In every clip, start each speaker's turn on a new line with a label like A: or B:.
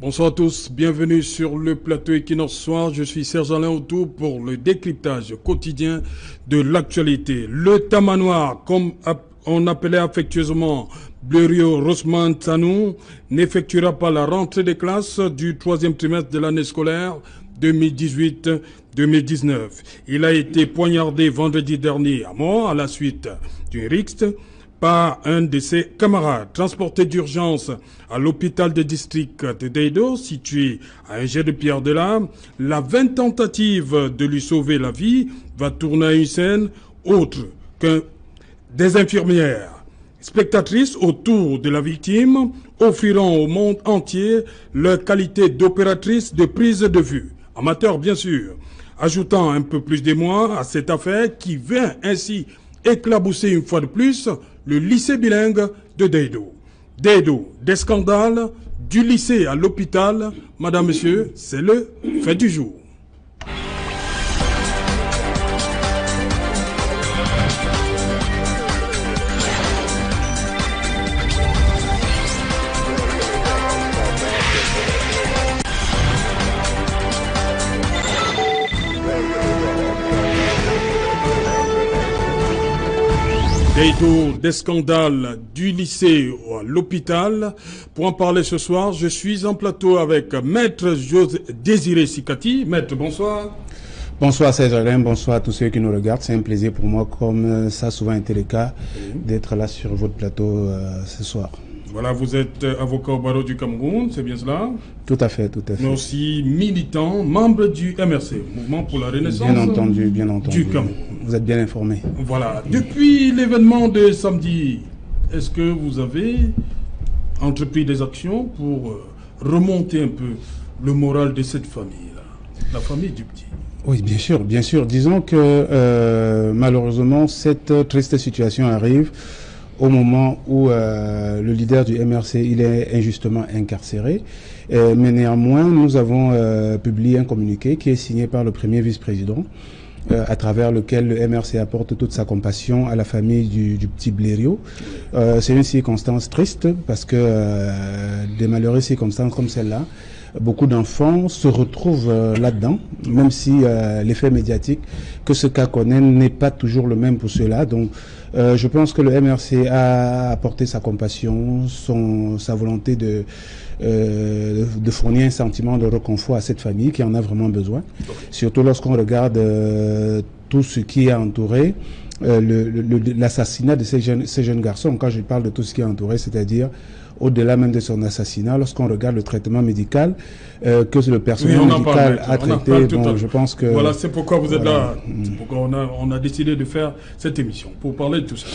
A: Bonsoir à tous, bienvenue sur le plateau Equinox Soir. Je suis Serge Alain autour pour le décryptage quotidien de l'actualité. Le tamanoir, comme on appelait affectueusement Blériot Rosman Tanou, n'effectuera pas la rentrée des classes du troisième trimestre de l'année scolaire 2018-2019. Il a été poignardé vendredi dernier à mort à la suite d'une rixe par un de ses camarades. Transporté d'urgence à l'hôpital de district de Deido, situé à un jet de pierre de là, la vaine tentative de lui sauver la vie va tourner à une scène autre que des infirmières, spectatrices autour de la victime, offrant au monde entier leur qualité d'opératrice de prise de vue. Amateur, bien sûr, ajoutant un peu plus d'émoi à cette affaire qui vient ainsi éclabousser une fois de plus le lycée bilingue de Deido. Deido, des scandales, du lycée à l'hôpital. Madame, monsieur, c'est le fait du jour. Deido, des scandales du lycée à l'hôpital. Pour en parler ce soir, je suis en plateau avec Maître Désiré Sikati. Maître, bonsoir.
B: Bonsoir Serge Alain, bonsoir à tous ceux qui nous regardent. C'est un plaisir pour moi, comme ça a souvent été le cas, d'être là sur votre plateau ce soir.
A: Voilà, vous êtes avocat au barreau du Cameroun, c'est bien cela?
B: Tout à fait, tout à fait.
A: Mais aussi militant, membre du MRC, Mouvement pour la Renaissance
B: bien entendu,
A: du Cameroun.
B: Vous êtes bien informé.
A: Voilà. Depuis l'événement de samedi, est-ce que vous avez entrepris des actions pour remonter un peu le moral de cette famille-là, la famille du petit?
B: Oui, bien sûr, bien sûr. Disons que malheureusement, cette triste situation arrive au moment où le leader du MRC il est injustement incarcéré. Mais néanmoins, nous avons publié un communiqué qui est signé par le premier vice-président, à travers lequel le MRC apporte toute sa compassion à la famille du petit Blériot. C'est une circonstance triste parce que des malheureuses circonstances comme celle-là, beaucoup d'enfants se retrouvent là-dedans, même si l'effet médiatique que ce cas connaît n'est pas toujours le même pour ceux-là. Donc, je pense que le MRC a apporté sa compassion, sa volonté de fournir un sentiment de réconfort à cette famille qui en a vraiment besoin. Surtout lorsqu'on regarde tout ce qui a entouré l'assassinat de ces jeunes garçons. Quand je parle de tout ce qui a entouré, c'est-à-dire au-delà même de son assassinat, lorsqu'on regarde le traitement médical que le personnel médical a traité, bon, je pense que...
A: Voilà, c'est pourquoi vous êtes là. C'est pourquoi on a décidé de faire cette émission, pour parler de tout ça.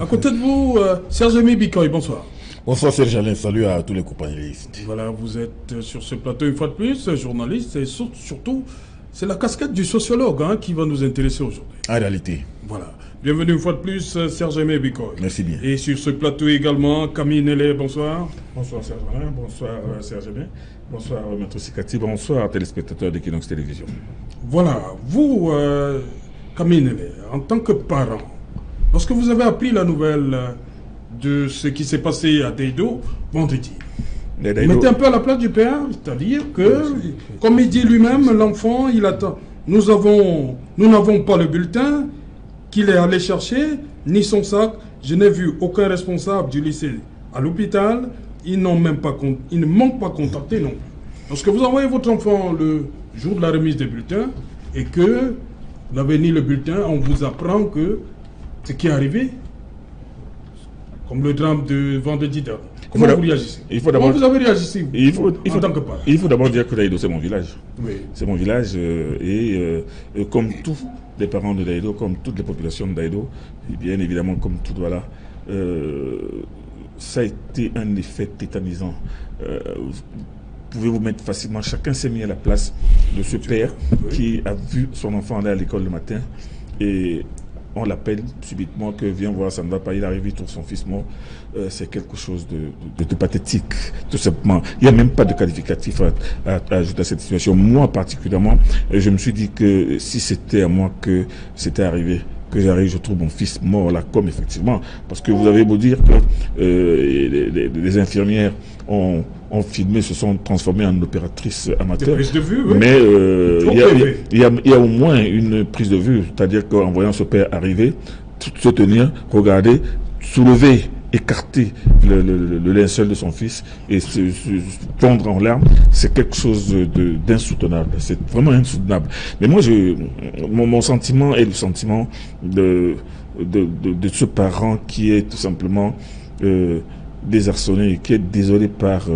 A: À côté de vous, Serge Bikoy, bonsoir.
C: Bonsoir Serge Alain, salut à tous les compagnonnistes.
A: Voilà, vous êtes sur ce plateau une fois de plus, journaliste, et surtout, c'est la casquette du sociologue qui va nous intéresser aujourd'hui.
C: En réalité.
A: Voilà. Bienvenue une fois de plus, Serge Bikoy.
C: Merci bien.
A: Et sur ce plateau également, Camille Nélé, bonsoir.
D: Bonsoir Serge Alain, bonsoir Serge Alain, bonsoir Maître Sikati, bonsoir téléspectateurs d'Equinox Télévision.
A: Voilà, vous, Camille Nélé, en tant que parent, lorsque vous avez appris la nouvelle de ce qui s'est passé à Deido vendredi, vous mettez un peu à la place du père, c'est-à-dire que, comme il dit lui-même, l'enfant, il attend. Nous n'avons pas le bulletin qu'il est allé chercher, ni son sac. Je n'ai vu aucun responsable du lycée à l'hôpital. Ils ne m'ont pas contacté non plus. Lorsque vous envoyez votre enfant le jour de la remise des bulletins et que vous n'avez ni le bulletin, on vous apprend que ce qui est arrivé, comme le drame de vendredi dernier. Comment vous réagissez? Comment vous avez réagi en tant que parent?
D: Il faut d'abord dire que Deido, c'est mon village.
A: Oui.
D: C'est mon village et comme tous les parents de Deido, comme toutes les populations de Deido, et bien évidemment comme tout, voilà, ça a été un effet tétanisant. Vous pouvez vous mettre facilement, chacun s'est mis à la place de ce père qui a vu son enfant aller à l'école le matin et on l'appelle subitement que viens voir, ça ne va pas, il arrive, il trouve son fils mort. C'est quelque chose de pathétique, tout simplement. Il n'y a même pas de qualificatif à ajouter à cette situation. Moi particulièrement, je me suis dit que si c'était à moi que c'était arrivé, que j'arrive, je trouve mon fils mort là, comme effectivement, parce que vous avez beau dire que les infirmières ont ont filmé, se sont transformées en opératrices amateurs.
A: Prise de vue, oui.
D: Mais il y a au moins une prise de vue, c'est-à-dire qu'en voyant ce père arriver, se tenir, regarder, soulever, écarter le linceul de son fils et se tondre en larmes, c'est quelque chose d'insoutenable. C'est vraiment insoutenable. Mais moi, mon sentiment est le sentiment de ce parent qui est tout simplement désarçonné, qui est désolé par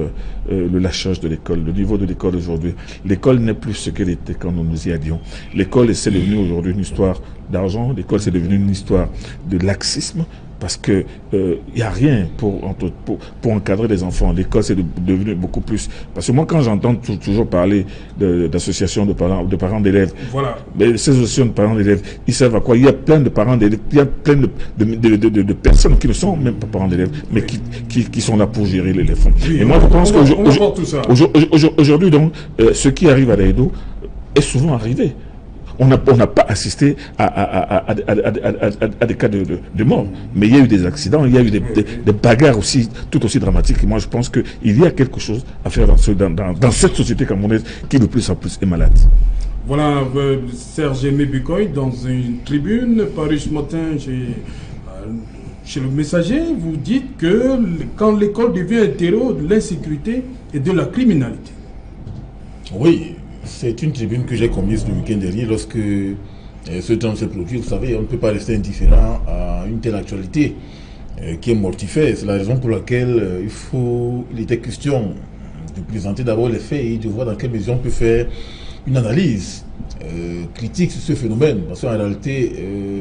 D: le lâchage de l'école, le niveau de l'école aujourd'hui. L'école n'est plus ce qu'elle était quand nous y allions. L'école, c'est devenu aujourd'hui une histoire d'argent. L'école, c'est devenu une histoire de laxisme. Parce que y a rien pour encadrer les enfants. L'école, c'est devenu beaucoup plus. Parce que moi, quand j'entends toujours parler d'associations de parents d'élèves,
A: voilà.
D: Mais ces associations de parents d'élèves, ils savent à quoi. Il y a plein de parents d'élèves, il y a plein de personnes qui ne sont même pas parents d'élèves, mais qui sont là pour gérer les fonds.
A: Oui,
D: et moi, je pense qu'aujourd'hui, donc, ce qui arrive à Daïdo est souvent arrivé. On n'a pas assisté à des cas de mort. Mais il y a eu des accidents, il y a eu des bagarres aussi, tout aussi dramatiques. Et moi, je pense qu'il y a quelque chose à faire dans cette société camerounaise qui, de plus en plus, est malade.
A: Voilà, Serge Aimé Bukoy, dans une tribune parue ce matin chez Le Messager, vous dites que quand l'école devient un terreau de l'insécurité et de la criminalité.
C: Oui. C'est une tribune que j'ai commise le week-end dernier lorsque ce temps s'est produit. Vous savez, on ne peut pas rester indifférent à une telle actualité qui est mortifère. C'est la raison pour laquelle il était question de présenter d'abord les faits et de voir dans quelle mesure on peut faire une analyse critique sur ce phénomène. Parce qu'en réalité,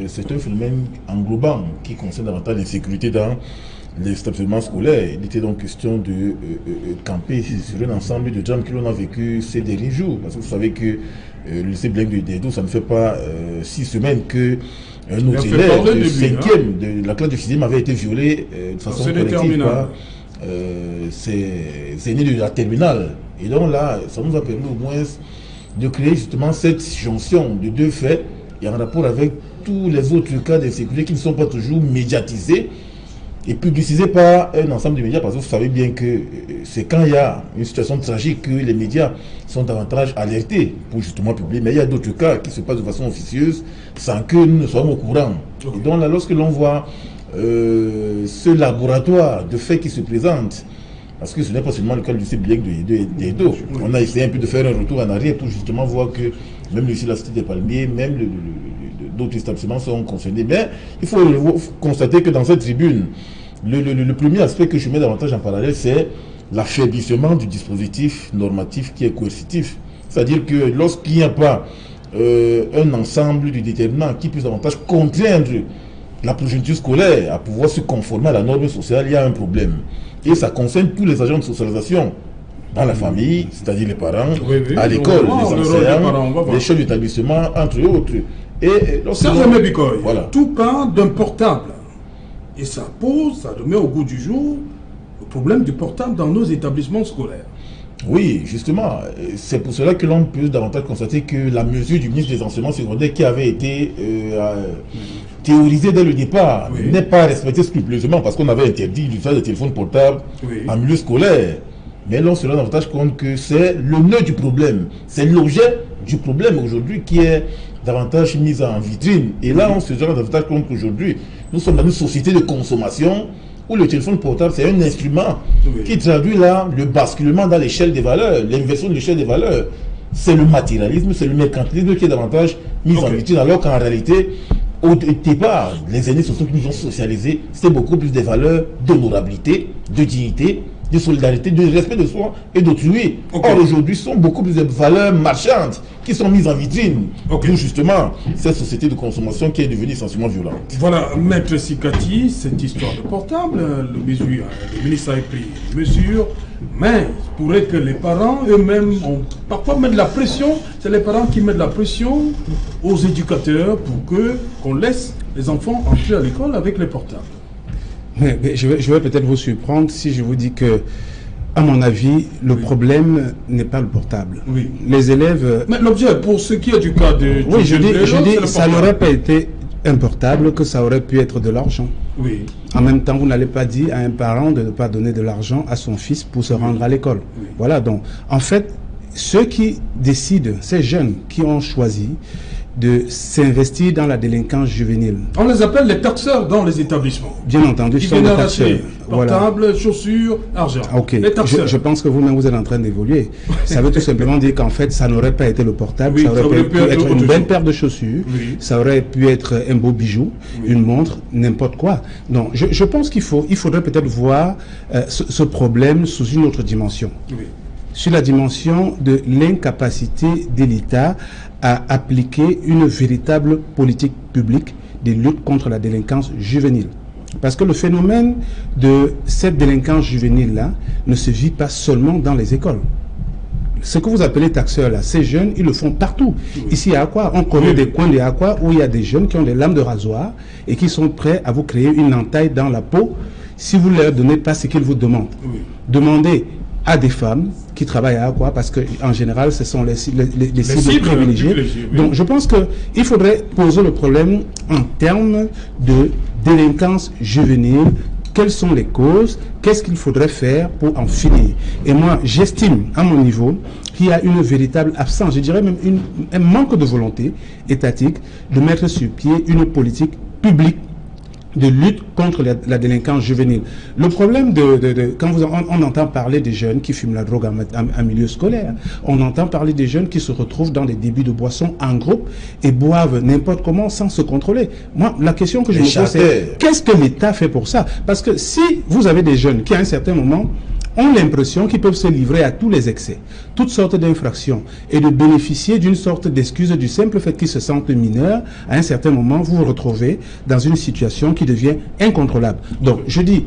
C: c'est un phénomène englobant qui concerne davantage l'insécurité dans les établissements scolaires. Il était donc question de camper sur un ensemble de drames que l'on a vécu ces derniers jours. Parce que vous savez que le lycée Blaise de Daïdo, ça ne fait pas 6 semaines que un autre élève de 5e, de la classe de 6e avait été violé de façon collective par ses aînés de la terminale. Et donc là, ça nous a permis au moins de créer justement cette jonction de deux faits et en rapport avec tous les autres cas d'insécurité qui ne sont pas toujours médiatisés et publicisé par un ensemble de médias, parce que vous savez bien que c'est quand il y a une situation tragique que les médias sont davantage alertés pour justement publier. Mais il y a d'autres cas qui se passent de façon officieuse sans que nous ne soyons au courant. Et donc là, lorsque l'on voit ce laboratoire de faits qui se présente, parce que ce n'est pas seulement le cas du lycée Blaise de Daïdo, on a essayé un peu de faire un retour en arrière pour justement voir que même le lycée de la Cité des Palmiers, même d'autres établissements sont concernés. Mais il faut constater que dans cette tribune, le premier aspect que je mets davantage en parallèle, c'est l'affaiblissement du dispositif normatif qui est coercitif. C'est-à-dire que lorsqu'il n'y a pas un ensemble de déterminants qui puisse davantage contraindre la progéniture scolaire à pouvoir se conformer à la norme sociale, il y a un problème. Et ça concerne tous les agents de socialisation dans la famille, c'est-à-dire les parents, à l'école, les enseignants, les chefs d'établissement, entre autres. Et
A: voilà. Tout cas d'un portable. Et ça remet au goût du jour le problème du portable dans nos établissements scolaires.
C: Oui, justement, c'est pour cela que l'on peut davantage constater que la mesure du ministre des Enseignements secondaires qui avait été théorisée dès le départ n'est pas respectée scrupuleusement parce qu'on avait interdit l'usage des téléphones portables en milieu scolaire. Mais l'on se rend davantage compte que c'est le nœud du problème, c'est l'objet du problème aujourd'hui qui est davantage mis en vitrine. Et là, on se rend davantage compte qu'aujourd'hui, nous sommes dans une société de consommation où le téléphone portable, c'est un instrument qui traduit là le basculement dans l'échelle des valeurs, l'inversion de l'échelle des valeurs. C'est le matérialisme, c'est le mercantilisme qui est davantage mis en vitrine, alors qu'en réalité, au départ, les aînés sociaux qui nous ont socialisés, c'est beaucoup plus des valeurs d'honorabilité, de dignité, de solidarité, de respect de soi et d'autrui. Or, aujourd'hui, ce sont beaucoup plus de valeurs marchandes qui sont mises en vitrine. D'où justement cette société de consommation qui est devenue essentiellement violente.
A: Voilà, Maître Sikati, cette histoire de portable, le ministre a pris une mesure, mais il pourrait que les parents eux-mêmes parfois mettent de la pression, c'est les parents qui mettent de la pression aux éducateurs pour qu'on laisse les enfants entrer à l'école avec les portables.
B: Mais je vais peut-être vous surprendre si je vous dis que, à mon avis, le problème n'est pas le portable. Les élèves...
A: Mais l'objet, pour ce qui est du cas de...
B: je dis ça n'aurait pas été un portable que ça aurait pu être de l'argent.
A: Oui.
B: En même temps, vous n'allez pas dire à un parent de ne pas donner de l'argent à son fils pour se rendre à l'école.
A: Oui.
B: Voilà, donc, en fait, ceux qui décident, ces jeunes qui ont choisi de s'investir dans la délinquance juvénile.
A: On les appelle les taxeurs dans les établissements.
B: Bien entendu,
A: Qui
B: ce sont
A: viennent
B: des taxeurs.
A: arracher portable, chaussures, argent.
B: Ok,
A: Les taxeurs.
B: je pense que vous-même vous êtes en train d'évoluer. Ça veut tout simplement dire qu'en fait, ça n'aurait pas été le portable,
A: Oui,
B: ça aurait pu être une belle paire de chaussures,
A: oui.
B: ça aurait pu être un beau bijou,
A: oui.
B: une montre, n'importe quoi. Donc, je pense qu'il faudrait peut-être voir ce problème sous une autre dimension.
A: Oui.
B: Sur la dimension de l'incapacité de l'État à appliquer une véritable politique publique de lutte contre la délinquance juvénile. Parce que le phénomène de cette délinquance juvénile-là ne se vit pas seulement dans les écoles. Ce que vous appelez taxeurs là, ces jeunes, ils le font partout. Oui. Ici à Akwa, on connaît des coins de Akwa où il y a des jeunes qui ont des lames de rasoir et qui sont prêts à vous créer une entaille dans la peau si vous ne leur donnez pas ce qu'ils vous demandent. Oui. Demandez à des femmes qui travaillent à Akwa, parce qu'en général, ce sont les cibles privilégiées. Oui. Donc, je pense qu'il faudrait poser le problème en termes de délinquance juvénile. Quelles sont les causes? Qu'est-ce qu'il faudrait faire pour en finir? Et moi, j'estime, à mon niveau, qu'il y a une véritable absence, je dirais même un manque de volonté étatique de mettre sur pied une politique publique de lutte contre la délinquance juvénile. Le problème quand on entend parler des jeunes qui fument la drogue en milieu scolaire, on entend parler des jeunes qui se retrouvent dans des débits de boissons en groupe et boivent n'importe comment sans se contrôler. Moi, la question que je me pose, c'est qu'est-ce que l'État fait pour ça? Parce que si vous avez des jeunes qui, à un certain moment, ont l'impression qu'ils peuvent se livrer à tous les excès, toutes sortes d'infractions, et de bénéficier d'une sorte d'excuse du simple fait qu'ils se sentent mineurs, à un certain moment, vous vous retrouvez dans une situation qui devient incontrôlable. Donc, je dis,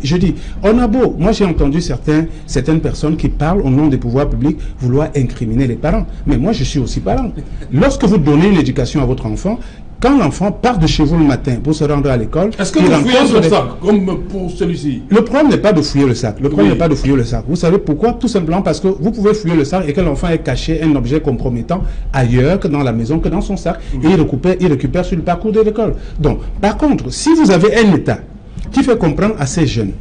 B: on a beau, moi j'ai entendu certaines personnes qui parlent au nom des pouvoirs publics vouloir incriminer les parents, mais moi je suis aussi parent. Lorsque vous donnez une éducation à votre enfant, quand l'enfant part de chez vous le matin pour se rendre à l'école...
A: Est-ce que vous fouillez son sac, comme pour celui-ci? Le
B: problème n'est pas de fouiller le sac. Le problème n'est pas de fouiller le sac. Vous savez pourquoi? Tout simplement parce que vous pouvez fouiller le sac et que l'enfant ait caché un objet compromettant ailleurs que dans la maison, que dans son sac. Et il récupère sur le parcours de l'école. Donc, par contre, si vous avez un État qui fait comprendre à ces jeunes,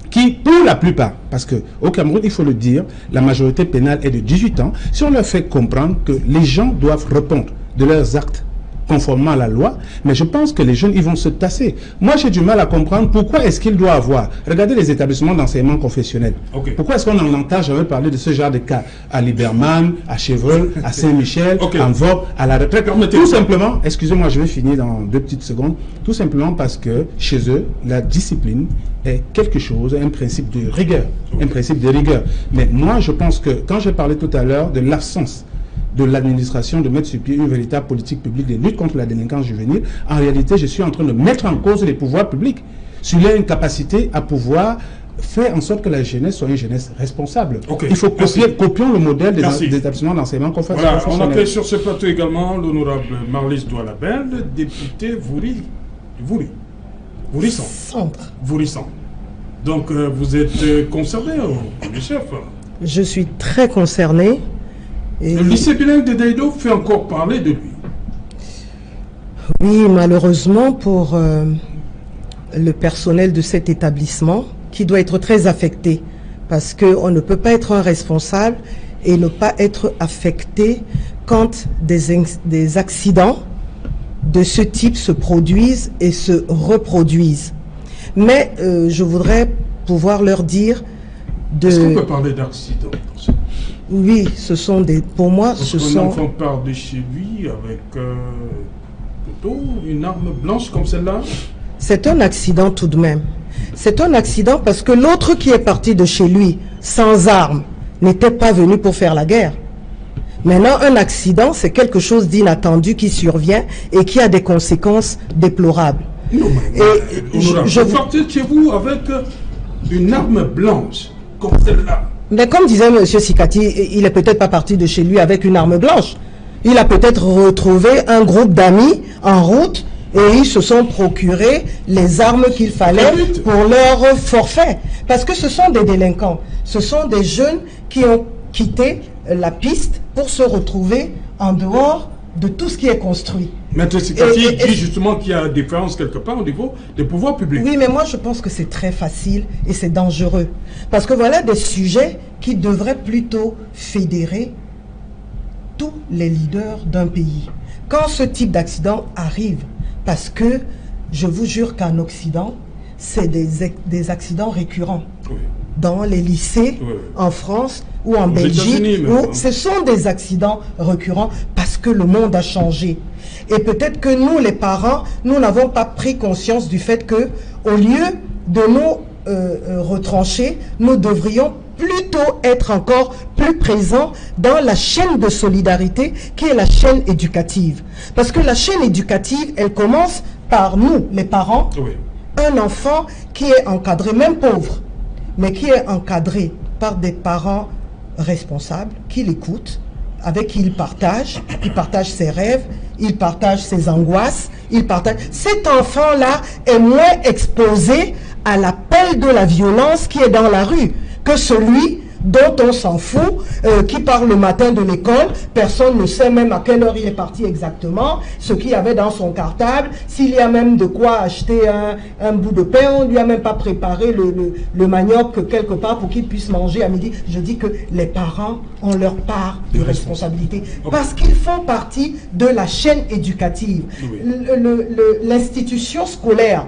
B: qui, pour la plupart, parce qu'au Cameroun, il faut le dire, la majorité pénale est de 18 ans, si on leur fait comprendre que les gens doivent répondre de leurs actes conformément à la loi, mais je pense que les jeunes, ils vont se tasser. Moi, j'ai du mal à comprendre pourquoi est-ce qu'il doit avoir... Regardez les établissements d'enseignement confessionnel. Okay. Pourquoi est-ce qu'on n'en entend jamais parler de ce genre de cas à Liberman, à Chevreul, à Saint-Michel, en Vogue, à la retraite? Tout simplement, excusez-moi, je vais finir dans 2 petites secondes, tout simplement parce que chez eux, la discipline est quelque chose, un principe de rigueur, un principe de rigueur. Mais moi, je pense que, quand j'ai parlé tout à l'heure de l'absence de l'administration de mettre sur pied une véritable politique publique de lutte contre la délinquance juvénile, en réalité, je suis en train de mettre en cause les pouvoirs publics sur leur incapacité à pouvoir faire en sorte que la jeunesse soit une jeunesse responsable. Il faut copions le modèle des établissements d'enseignement confessionnel.
A: Voilà, on appelle sur ce plateau également l'honorable Marlys Doualabel, député Vourissan. Donc, vous êtes concerné, le chef?
E: Je suis très concerné. Et
A: le lycée bilingue de Deido fait encore parler de lui.
E: Oui, malheureusement pour le personnel de cet établissement, qui doit être très affecté, parce qu'on ne peut pas être un responsable et ne pas être affecté quand des accidents de ce type se produisent et se reproduisent. Mais je voudrais pouvoir leur dire de...
A: Est-ce qu'on peut parler d'accidents?
E: Oui, ce sont des... Pour moi, ce sont...
A: Un enfant part de chez lui avec plutôt une arme blanche comme celle-là?
E: C'est un accident tout de même. C'est un accident parce que l'autre qui est parti de chez lui sans arme n'était pas venu pour faire la guerre. Maintenant, un accident, c'est quelque chose d'inattendu qui survient et qui a des conséquences déplorables.
A: Non, je partais de chez vous avec une arme blanche comme celle-là.
E: Mais comme disait M. Sikati, il n'est peut-être pas parti de chez lui avec une arme blanche. Il a peut-être retrouvé un groupe d'amis en route et ils se sont procurés les armes qu'il fallait pour leur forfait. Parce que ce sont des délinquants. Ce sont des jeunes qui ont quitté la piste pour se retrouver en dehors de tout ce qui est construit.
A: Maître Sikati dit justement qu'il y a différence quelque part au niveau des pouvoirs publics.
E: Oui, mais moi je pense que c'est très facile et c'est dangereux. Parce que voilà des sujets qui devraient plutôt fédérer tous les leaders d'un pays. Quand ce type d'accident arrive, parce que je vous jure qu'en Occident, c'est des accidents récurrents. Oui. Dans les lycées, oui, en France ou en Belgique, où ce sont des accidents récurrents parce que le monde a changé. Et peut-être que nous, les parents, nous n'avons pas pris conscience du fait que, au lieu de nous retrancher, nous devrions plutôt être encore plus présents dans la chaîne de solidarité qui est la chaîne éducative. Parce que la chaîne éducative, elle commence par nous, les parents. Oui. Un enfant qui est encadré, même pauvre, mais qui est encadré par des parents responsables, qui l'écoutent, avec qui il partage ses rêves, il partage ses angoisses, Cet enfant-là est moins exposé à l'appel de la violence qui est dans la rue que celui dont on s'en fout, qui part le matin de l'école, personne ne sait même à quelle heure il est parti exactement, ce qu'il y avait dans son cartable, s'il y a même de quoi acheter un bout de pain, on ne lui a même pas préparé le manioc quelque part pour qu'il puisse manger à midi. Je dis que les parents ont leur part de responsabilité, parce qu'ils font partie de la chaîne éducative. Oui. L'institution scolaire,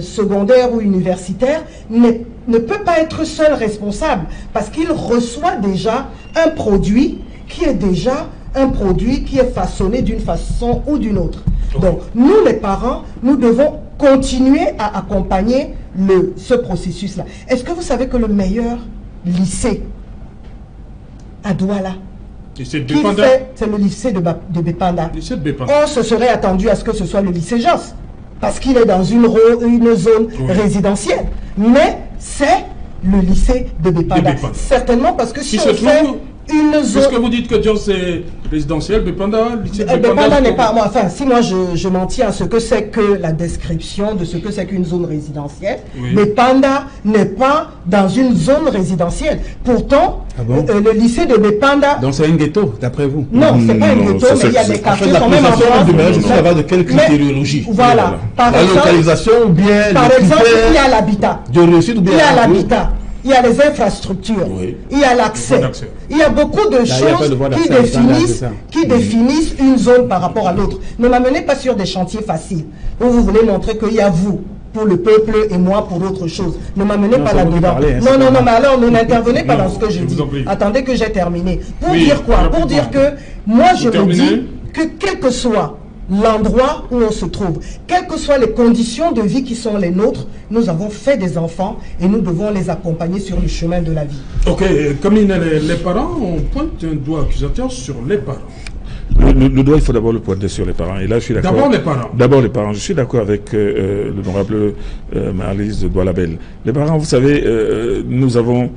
E: secondaire ou universitaire ne peut pas être seul responsable parce qu'il reçoit déjà un produit qui est façonné d'une façon ou d'une autre. Donc nous les parents, nous devons continuer à accompagner ce processus-là. Est-ce que vous savez que le meilleur lycée à Douala, c'est le lycée de Bépanda. On se serait attendu à ce que ce soit le lycée Josse, parce qu'il est dans une zone résidentielle. Mais c'est le lycée de Bépanda. Certainement parce que si on fait une zone...
A: Puisque vous dites que Josse est résidentiel, Bépanda, lycée de
E: Bépanda n'est pas... Enfin, si moi je m'en tiens à ce que c'est que la description de ce que c'est qu'une zone résidentielle, oui. Bépanda n'est pas dans une zone résidentielle. Pourtant, le lycée de Bépanda...
B: Donc c'est un ghetto, d'après vous?
E: Non, c'est pas un ghetto, mais il y a des quartiers quand même en
C: France. Ça va de quelle critériologie?
E: Voilà.
C: Par exemple, la localisation ou bien...
E: Par exemple, il y a l'habitat.
C: De réussite ou bien...
E: Il y a l'habitat. Il y a les infrastructures, oui. Il y a l'accès, il y a beaucoup de choses qui définissent une zone par rapport à l'autre. Ne m'amenez pas sur des chantiers faciles, où vous voulez montrer qu'il y a vous pour le peuple et moi pour autre chose. Ne m'amenez pas là-dedans. Non, mais alors ne n'intervenez pas dans ce que je dis. Attendez que j'ai terminé. Pour dire quoi? Pour dire que moi je vous dis que quel que soit l'endroit où on se trouve, quelles que soient les conditions de vie qui sont les nôtres, nous avons fait des enfants et nous devons les accompagner sur le chemin de la vie.
A: Ok, comme les parents, on pointe un doigt accusateur sur les parents.
D: Le doigt, il faut d'abord le pointer sur les parents. Et là, je suis d'accord.
A: D'abord les parents.
D: D'abord les parents. Je suis d'accord avec l'honorable Marie-Lise Douala-Bel. Les parents, vous savez, nous avons,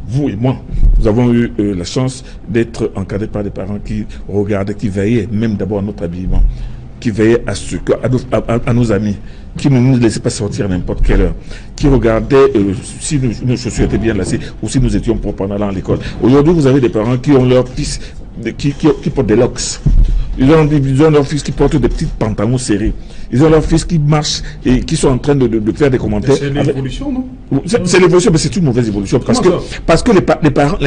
D: vous et moi, nous avons eu la chance d'être encadrés par des parents qui regardaient, qui veillaient même d'abord à notre habillement, qui veillaient à nos amis, qui ne nous laissaient pas sortir à n'importe quelle heure, qui regardaient si nos chaussures étaient bien lacées ou si nous étions propres en allant à l'école. Aujourd'hui, vous avez des parents qui ont leurs fils qui portent des locks. Ils ont leurs fils qui portent des petits pantalons serrés. Ils ont leurs fils qui marchent et qui sont en train de faire des commentaires.
A: C'est l'évolution, non?
D: C'est l'évolution, mais c'est une mauvaise évolution. Parce que les parents,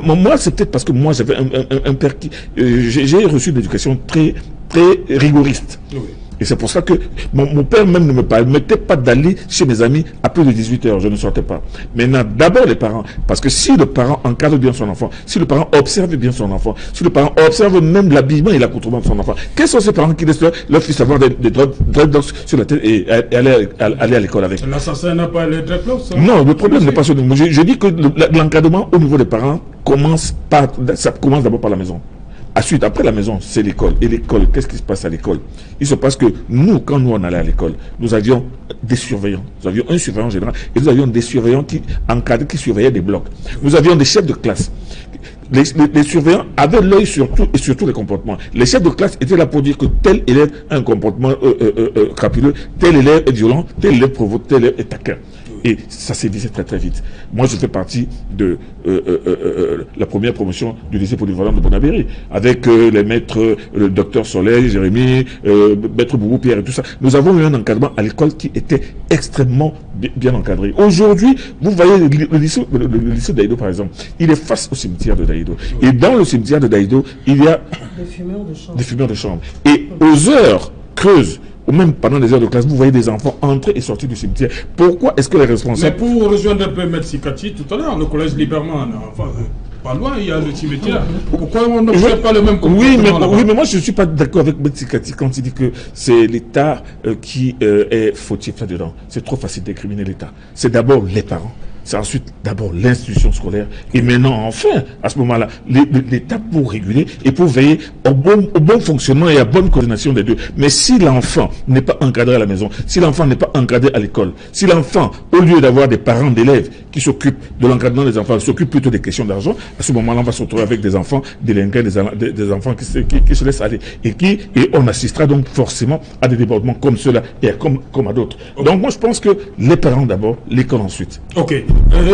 D: moi, c'est peut-être parce que moi, j'avais un père qui... j'ai reçu une éducation très, très rigoriste. Oui. Et c'est pour ça que mon père même ne me permettait pas d'aller chez mes amis à plus de 18 heures. Je ne sortais pas. Maintenant, d'abord les parents. Parce que si le parent encadre bien son enfant, si le parent observe bien son enfant, si le parent observe même l'habillement et l'accoutrement de son enfant, quels sont ces parents qui laissent leur fils avoir des dreadlocks sur la tête et aller à l'école avec?
A: L'assassin n'a pas les dreadlocks?
D: Non, le problème n'est pas sur nous. Je dis que l'encadrement au niveau des parents commence d'abord par la maison. Ensuite, après la maison, c'est l'école. Et l'école, qu'est-ce qui se passe à l'école? Il se passe que nous, quand nous on allait à l'école, nous avions des surveillants. Nous avions un surveillant général et nous avions des surveillants qui encadrent, qui surveillaient des blocs. Nous avions des chefs de classe. Les surveillants avaient l'œil sur tout et sur tous les comportements. Les chefs de classe étaient là pour dire que tel élève a un comportement crapuleux, tel élève est violent, tel élève provoque, tel élève est taquin. Et ça s'est vissé très très vite. Moi, je fais partie de la première promotion du lycée polyvalent de Bonabéry, avec les maîtres, le docteur Soleil, Jérémy, maître Boubou, Pierre et tout ça. Nous avons eu un encadrement à l'école qui était extrêmement bien encadré. Aujourd'hui, vous voyez le lycée d'Aïdo, par exemple, il est face au cimetière de Daïdo. Et dans le cimetière de Daïdo, il y a des fumeurs de chambre. Et aux heures creuses, ou même pendant les heures de classe, vous voyez des enfants entrer et sortir du cimetière. Pourquoi est-ce que les responsables...
A: Mais pour rejoindre un peu M. Sikati, tout à l'heure, le collège Liberman, enfin, pas loin, il y a le cimetière. Pourquoi on ne fait pas le même comportement?
D: Oui, mais moi je ne suis pas d'accord avec M. Sikati quand il dit que c'est l'État qui est fautif là-dedans. C'est trop facile d'incriminer l'État. C'est d'abord les parents. C'est ensuite d'abord l'institution scolaire et maintenant enfin à ce moment-là l'État pour réguler et pour veiller au bon fonctionnement et à bonne coordination des deux. Mais si l'enfant n'est pas encadré à la maison, si l'enfant n'est pas encadré à l'école, si l'enfant, au lieu d'avoir des parents d'élèves qui s'occupent de l'encadrement des enfants, s'occupe plutôt des questions d'argent, à ce moment-là on va se retrouver avec des enfants délinquants, des enfants qui se laissent aller et on assistera donc forcément à des débordements comme ceux-là et comme à d'autres. Donc moi je pense que les parents d'abord, l'école ensuite.
A: Ok.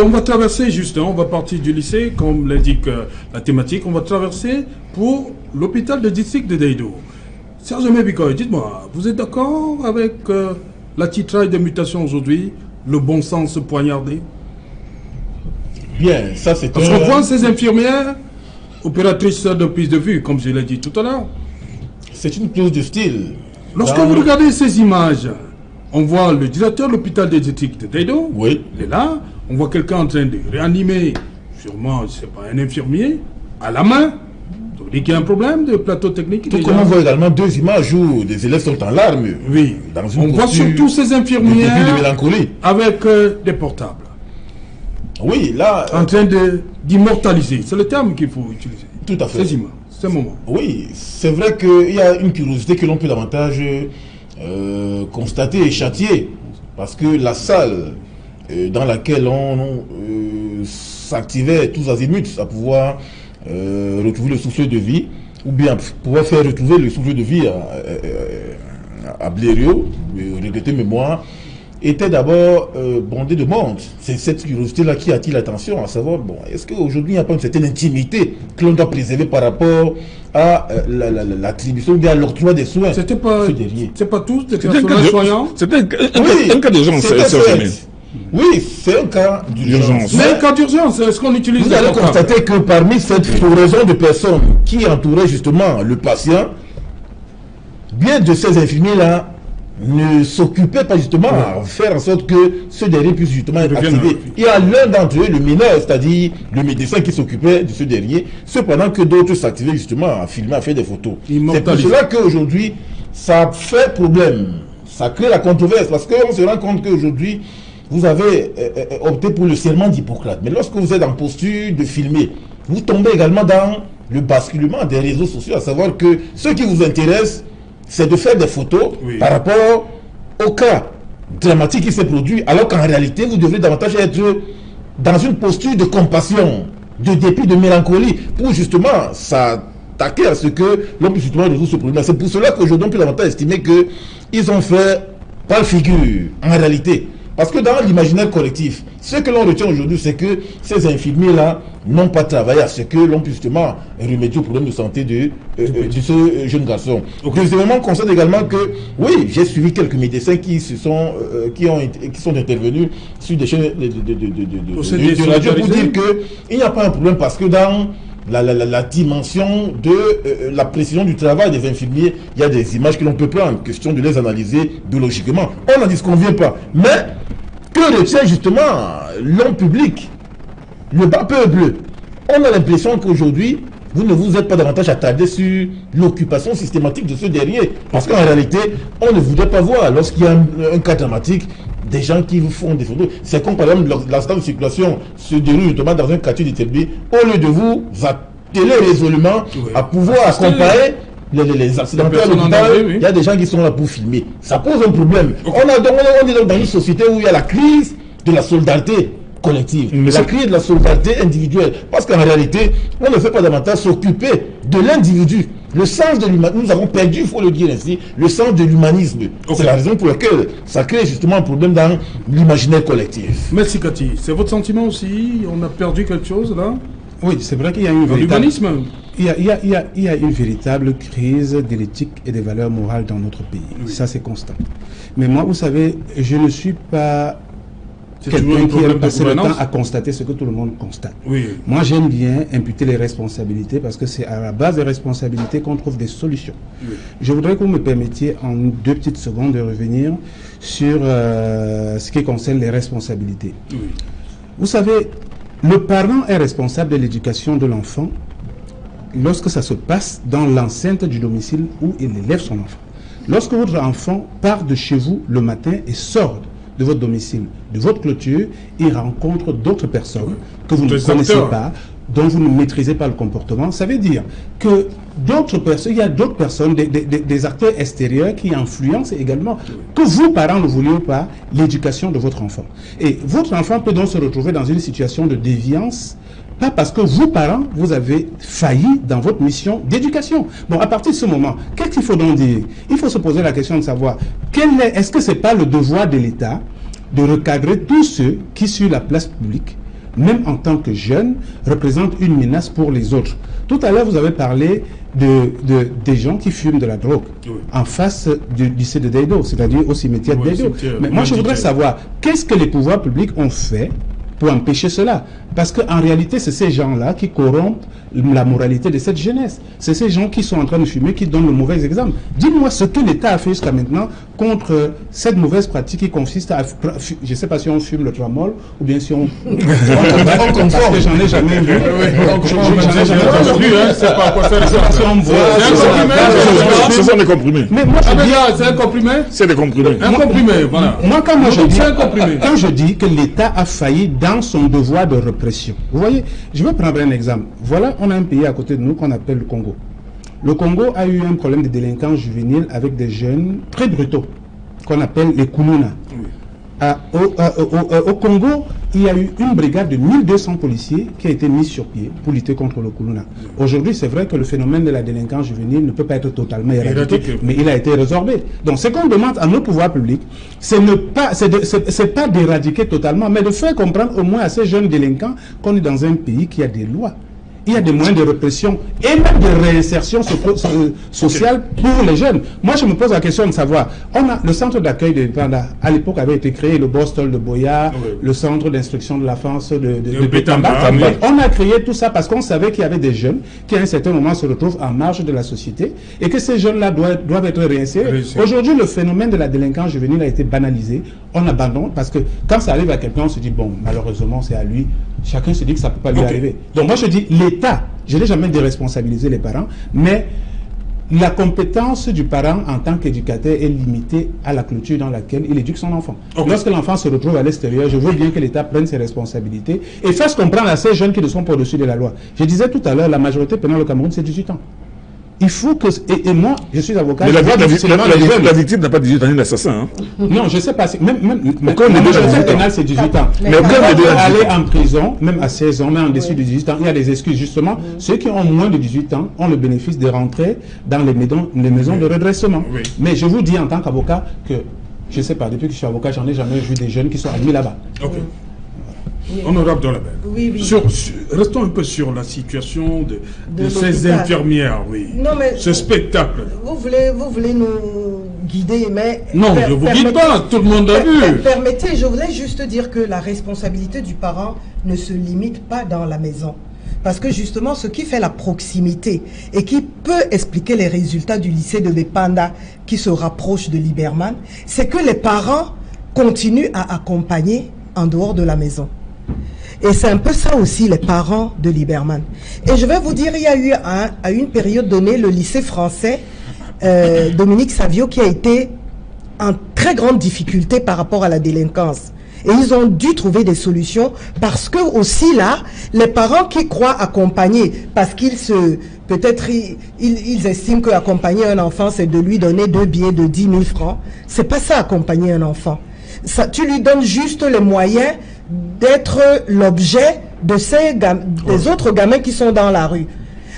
A: On va traverser justement, on va partir du lycée, comme l'indique la thématique, on va traverser pour l'hôpital de district de Daïdo. Serge Mebikoy, dites-moi, vous êtes d'accord avec l'attitrail des mutations aujourd'hui, le bon sens poignardé?
C: Bien, ça c'est...
A: Parce qu'on voit ces infirmières, opératrices de prise de vue, comme je l'ai dit tout à l'heure.
C: C'est une clause de style.
A: Lorsque vous regardez ces images, on voit le directeur de l'hôpital de district de Daïdo,
C: oui.
A: Il est là. On voit quelqu'un en train de réanimer, sûrement, je ne sais pas, un infirmier, à la main. Ça veut dire qu'il y a un problème de plateau technique.
C: Tout comme on voit également deux images où des élèves sont en larmes.
A: Oui. On voit surtout ces infirmiers avec des portables.
C: Oui, là...
A: En train d'immortaliser. C'est le terme qu'il faut utiliser.
C: Tout à fait.
A: Ces images, ces moments.
C: Oui, c'est vrai qu'il y a une curiosité que l'on peut davantage constater et châtier. Parce que la salle... dans laquelle on s'activait tous azimuts à pouvoir retrouver le souffle de vie, ou bien pouvoir faire retrouver le souffle de vie à Blériot, regretter mémoire, était d'abord bondé de monde. C'est cette curiosité-là qui attire l'attention, à savoir, bon, est-ce qu'aujourd'hui il n'y a pas une certaine intimité que l'on doit préserver par rapport à l'attribution ou bien à l'octroi des soins?
A: C'est pas tous des personnels soignants?
D: C'était un cas d'urgence,
C: oui, c'est un cas d'urgence.
A: Mais un cas d'urgence, est-ce qu'on utilise...
C: Vous allez constater que parmi cette floraison de personnes qui entouraient justement le patient, bien de ces infirmiers-là ne s'occupaient pas justement à faire en sorte que ce dernier puisse justement être activé. Il y a l'un d'entre eux, le mineur, c'est-à-dire le médecin qui s'occupait de ce dernier, cependant que d'autres s'activaient justement à filmer, à faire des photos. C'est pour cela qu'aujourd'hui, ça fait problème. Ça crée la controverse parce qu'on se rend compte qu'aujourd'hui, vous avez opté pour le serment d'Hippocrate. Mais lorsque vous êtes en posture de filmer, vous tombez également dans le basculement des réseaux sociaux, à savoir que ce qui vous intéresse, c'est de faire des photos par rapport au cas dramatique qui s'est produit, alors qu'en réalité, vous devrez davantage être dans une posture de compassion, de dépit, de mélancolie, pour justement s'attaquer à ce que l'on puisse justement résoudre ce problème. C'est pour cela qu'aujourd'hui, on peut davantage estimer qu'ils ont fait pas le figure, en réalité. Parce que dans l'imaginaire collectif, ce que l'on retient aujourd'hui, c'est que ces infirmiers-là n'ont pas travaillé à ce que l'on puisse justement remédier au problème de santé de ce jeune garçon. Deuxièmement, on constate également que, oui, j'ai suivi quelques médecins qui sont intervenus sur des chaînes de radio pour dire qu'il n'y a pas un problème parce que dans la dimension de la précision du travail des infirmiers, il y a des images que l'on peut prendre, question de les analyser biologiquement. On n'en disconvient pas. Mais que retient justement l'homme public, le bas peuple? On a l'impression qu'aujourd'hui, vous ne vous êtes pas davantage attardé sur l'occupation systématique de ce dernier. Parce qu'en réalité, on ne voudrait pas voir, lorsqu'il y a un cas dramatique, des gens qui vous font des photos. C'est comme par exemple l'instant de circulation se déroule justement dans un quartier déterminé. Au lieu de vous atteler résolument à pouvoir accompagner les accidentés à l'hôpital, il y a des gens qui sont là pour filmer. Ça pose un problème. On est dans une société où il y a la crise de la solidarité collective, la crise de la solidarité individuelle. Parce qu'en réalité, on ne fait pas davantage s'occuper de l'individu. Le sens de l'humanisme, nous avons perdu, il faut le dire ainsi, le sens de l'humanisme. C'est la raison pour laquelle ça crée justement un problème dans l'imaginaire collectif.
A: Merci Cathy. C'est votre sentiment aussi? On a perdu quelque chose là?
B: Oui, c'est vrai qu'il y a une véritable...
A: L'humanisme?
B: Il y a une véritable crise de l'éthique et des valeurs morales dans notre pays. Oui. Ça, c'est constant. Mais moi, vous savez, je ne suis pas quelqu'un qui aime passer le temps à constater ce que tout le monde constate.
A: Oui.
B: Moi, j'aime bien imputer les responsabilités parce que c'est à la base des responsabilités qu'on trouve des solutions. Oui. Je voudrais que vous me permettiez en 2 petites secondes de revenir sur ce qui concerne les responsabilités. Oui. Vous savez, le parent est responsable de l'éducation de l'enfant lorsque ça se passe dans l'enceinte du domicile où il élève son enfant. Lorsque votre enfant part de chez vous le matin et sort de votre domicile, de votre clôture, il rencontre d'autres personnes que vous ne connaissez pas, dont vous ne maîtrisez pas le comportement. Ça veut dire que d'autres personnes, il y a d'autres personnes, des acteurs extérieurs qui influencent également, que vous, parents, ne vouliez pas, l'éducation de votre enfant. Et votre enfant peut donc se retrouver dans une situation de déviance, pas parce que vous, parents, vous avez failli dans votre mission d'éducation. Bon, à partir de ce moment, qu'est-ce qu'il faut donc dire? Il faut se poser la question de savoir, est-ce que ce n'est pas le devoir de l'État de recadrer tous ceux qui, sur la place publique, même en tant que jeunes, représentent une menace pour les autres? Tout à l'heure, vous avez parlé des gens qui fument de la drogue en face du lycée de Deido, c'est-à-dire au cimetière de Deido. Mais moi, je voudrais savoir, qu'est-ce que les pouvoirs publics ont fait pour empêcher cela? Parce qu'en réalité, c'est ces gens-là qui corrompent la moralité de cette jeunesse. C'est ces gens qui sont en train de fumer, qui donnent le mauvais exemple. Dites-moi ce que l'État a fait jusqu'à maintenant contre cette mauvaise pratique qui consiste à... Je ne sais pas si on fume le tramol ou bien si on... Parce que j'en ai jamais vu. J'en ai jamais vu.
A: C'est pas quoi faire.
D: Ce sont des comprimés.
B: Mais moi,
A: c'est un comprimé?
D: C'est des comprimés.
A: Un comprimé, voilà.
B: Moi, quand je dis que l'État a failli dans son devoir de répression, vous voyez, je vais prendre un exemple. Voilà, on a un pays à côté de nous qu'on appelle le Congo. Le Congo a eu un problème de délinquance juvénile avec des jeunes très brutaux, qu'on appelle les Kuluna. Au Congo, il y a eu une brigade de 1200 policiers qui a été mise sur pied pour lutter contre le Kuluna. Aujourd'hui, c'est vrai que le phénomène de la délinquance juvénile ne peut pas être totalement éradiqué, mais il a été résorbé. Donc, ce qu'on demande à nos pouvoirs publics, c'est pas d'éradiquer totalement, mais de faire comprendre au moins à ces jeunes délinquants qu'on est dans un pays qui a des lois. Il y a des moyens de répression et même de réinsertion sociale pour les jeunes. Moi, je me pose la question de savoir, le centre d'accueil de Panda, à l'époque, avait été créé, le Bostol de Boya, le centre d'instruction de l'enfance de Pétamba. On a créé tout ça parce qu'on savait qu'il y avait des jeunes qui, à un certain moment, se retrouvent en marge de la société et que ces jeunes-là doivent être réinsérés. Aujourd'hui, le phénomène de la délinquance juvénile a été banalisé. On abandonne parce que quand ça arrive à quelqu'un, on se dit, bon, malheureusement, c'est à lui. Chacun se dit que ça ne peut pas lui arriver. Donc moi je dis, l'État, je n'ai jamais déresponsabilisé les parents, mais la compétence du parent en tant qu'éducateur est limitée à la clôture dans laquelle il éduque son enfant. Lorsque l'enfant se retrouve à l'extérieur, je veux bien que l'État prenne ses responsabilités et fasse comprendre à ces jeunes qui ne sont pas au-dessus de la loi. Je disais tout à l'heure, la majorité pénale au Cameroun, c'est 18 ans. Il faut que... Et moi, je suis avocat...
D: Mais la victime n'a pas 18 ans, l'assassin. Hein.
B: Non, je ne sais pas. Même la majorité pénale, c'est 18 ans. Mais on peut aller en prison, même à 16 ans, même en dessous de 18 ans. Il y a des excuses, justement. Ceux qui ont moins de 18 ans ont le bénéfice de rentrer dans les maisons de redressement. Mais je vous dis en tant qu'avocat que, je ne sais pas, depuis que je suis avocat, j'en ai jamais vu des jeunes qui sont admis là-bas.
A: Honorable Dolabel, restons un peu sur la situation de ces infirmières, ce spectacle.
E: Vous voulez nous guider, mais...
A: Non, je ne vous guide pas, tout le monde a vu.
E: Permettez, je voulais juste dire que la responsabilité du parent ne se limite pas dans la maison. Parce que justement, ce qui fait la proximité et qui peut expliquer les résultats du lycée de Bepanda qui se rapproche de Liberman, c'est que les parents continuent à accompagner en dehors de la maison. Et c'est un peu ça aussi, les parents de Liberman. Et je vais vous dire, il y a eu à une période donnée, le lycée français, Dominique Savio, qui a été en très grande difficulté par rapport à la délinquance. Et ils ont dû trouver des solutions parce que aussi là, les parents qui croient accompagner, parce qu'ils peut-être ils estiment qu'accompagner un enfant, c'est de lui donner 2 billets de 10 000 francs. C'est pas ça, accompagner un enfant. Ça, tu lui donnes juste les moyens d'être l'objet de des autres gamins qui sont dans la rue.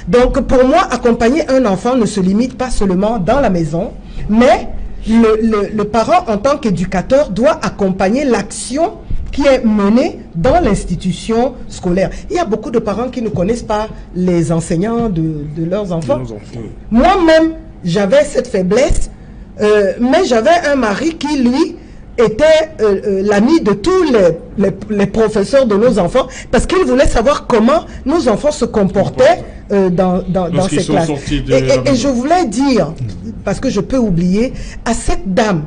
E: Donc pour moi, accompagner un enfant ne se limite pas seulement dans la maison, mais le parent en tant qu'éducateur doit accompagner l'action qui est menée dans l'institution scolaire. Il y a beaucoup de parents qui ne connaissent pas les enseignants de leurs enfants. Moi-même, j'avais cette faiblesse, mais j'avais un mari qui, lui, était l'ami de tous les professeurs de nos enfants, parce qu'il voulait savoir comment nos enfants se comportaient dans ces classes. Et je voulais dire, parce que je peux oublier, à cette dame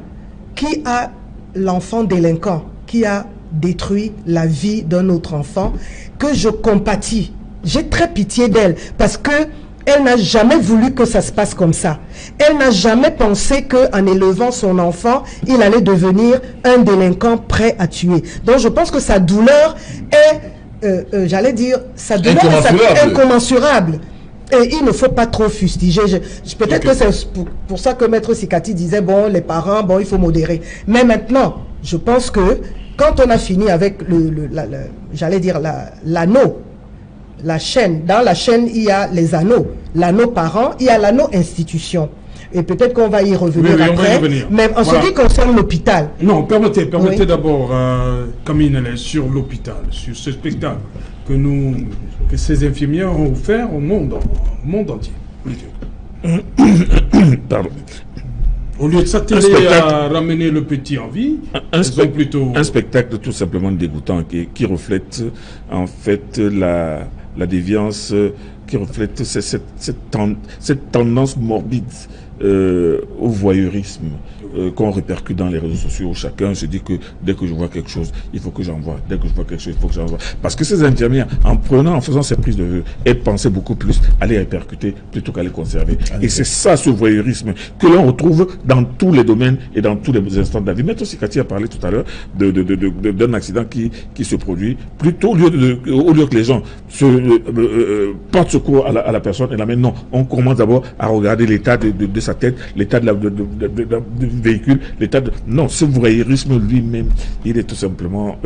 E: qui a l'enfant délinquant, qui a détruit la vie d'un autre enfant, que je compatis. J'ai très pitié d'elle, parce que elle n'a jamais voulu que ça se passe comme ça. Elle n'a jamais pensé qu'en élevant son enfant, il allait devenir un délinquant prêt à tuer. Donc je pense que sa douleur est, j'allais dire, sa douleur est incommensurable. Et il ne faut pas trop fustiger. Peut-être que c'est pour ça que Maître Sikati disait, bon, les parents, bon, il faut modérer. Mais maintenant, je pense que quand on a fini avec j'allais dire l'anneau, la chaîne, dans la chaîne, il y a les anneaux. L'anneau parent, il y a l'anneau institution. Et peut-être qu'on va y revenir après. Mais en ce qui concerne l'hôpital.
A: Non, permettez d'abord, Camille Nellet, sur l'hôpital, sur ce spectacle que ces infirmières ont offert au monde entier.
D: Pardon.
A: Au lieu de s'atteler à ramener le petit en vie,
D: un spectacle tout simplement dégoûtant qui reflète en fait la déviance, qui reflète cette tendance morbide au voyeurisme qu'on répercute dans les réseaux sociaux. Chacun se dit que dès que je vois quelque chose, il faut que j'envoie. Dès que je vois quelque chose, il faut que j'envoie. Parce que ces infirmières, en faisant ces prises de vue, elles pensaient beaucoup plus à les répercuter plutôt qu'à les conserver. Et c'est ça, ce voyeurisme, que l'on retrouve dans tous les domaines et dans tous les instants de la vie. Maître Sikati a parlé tout à l'heure d'un accident qui se produit. Plutôt, au lieu que les gens portent secours à la personne et la mènent, non. On commence d'abord à regarder l'état de sa tête, l'état du véhicule, l'état de... Non, ce voyeurisme lui-même, il est tout simplement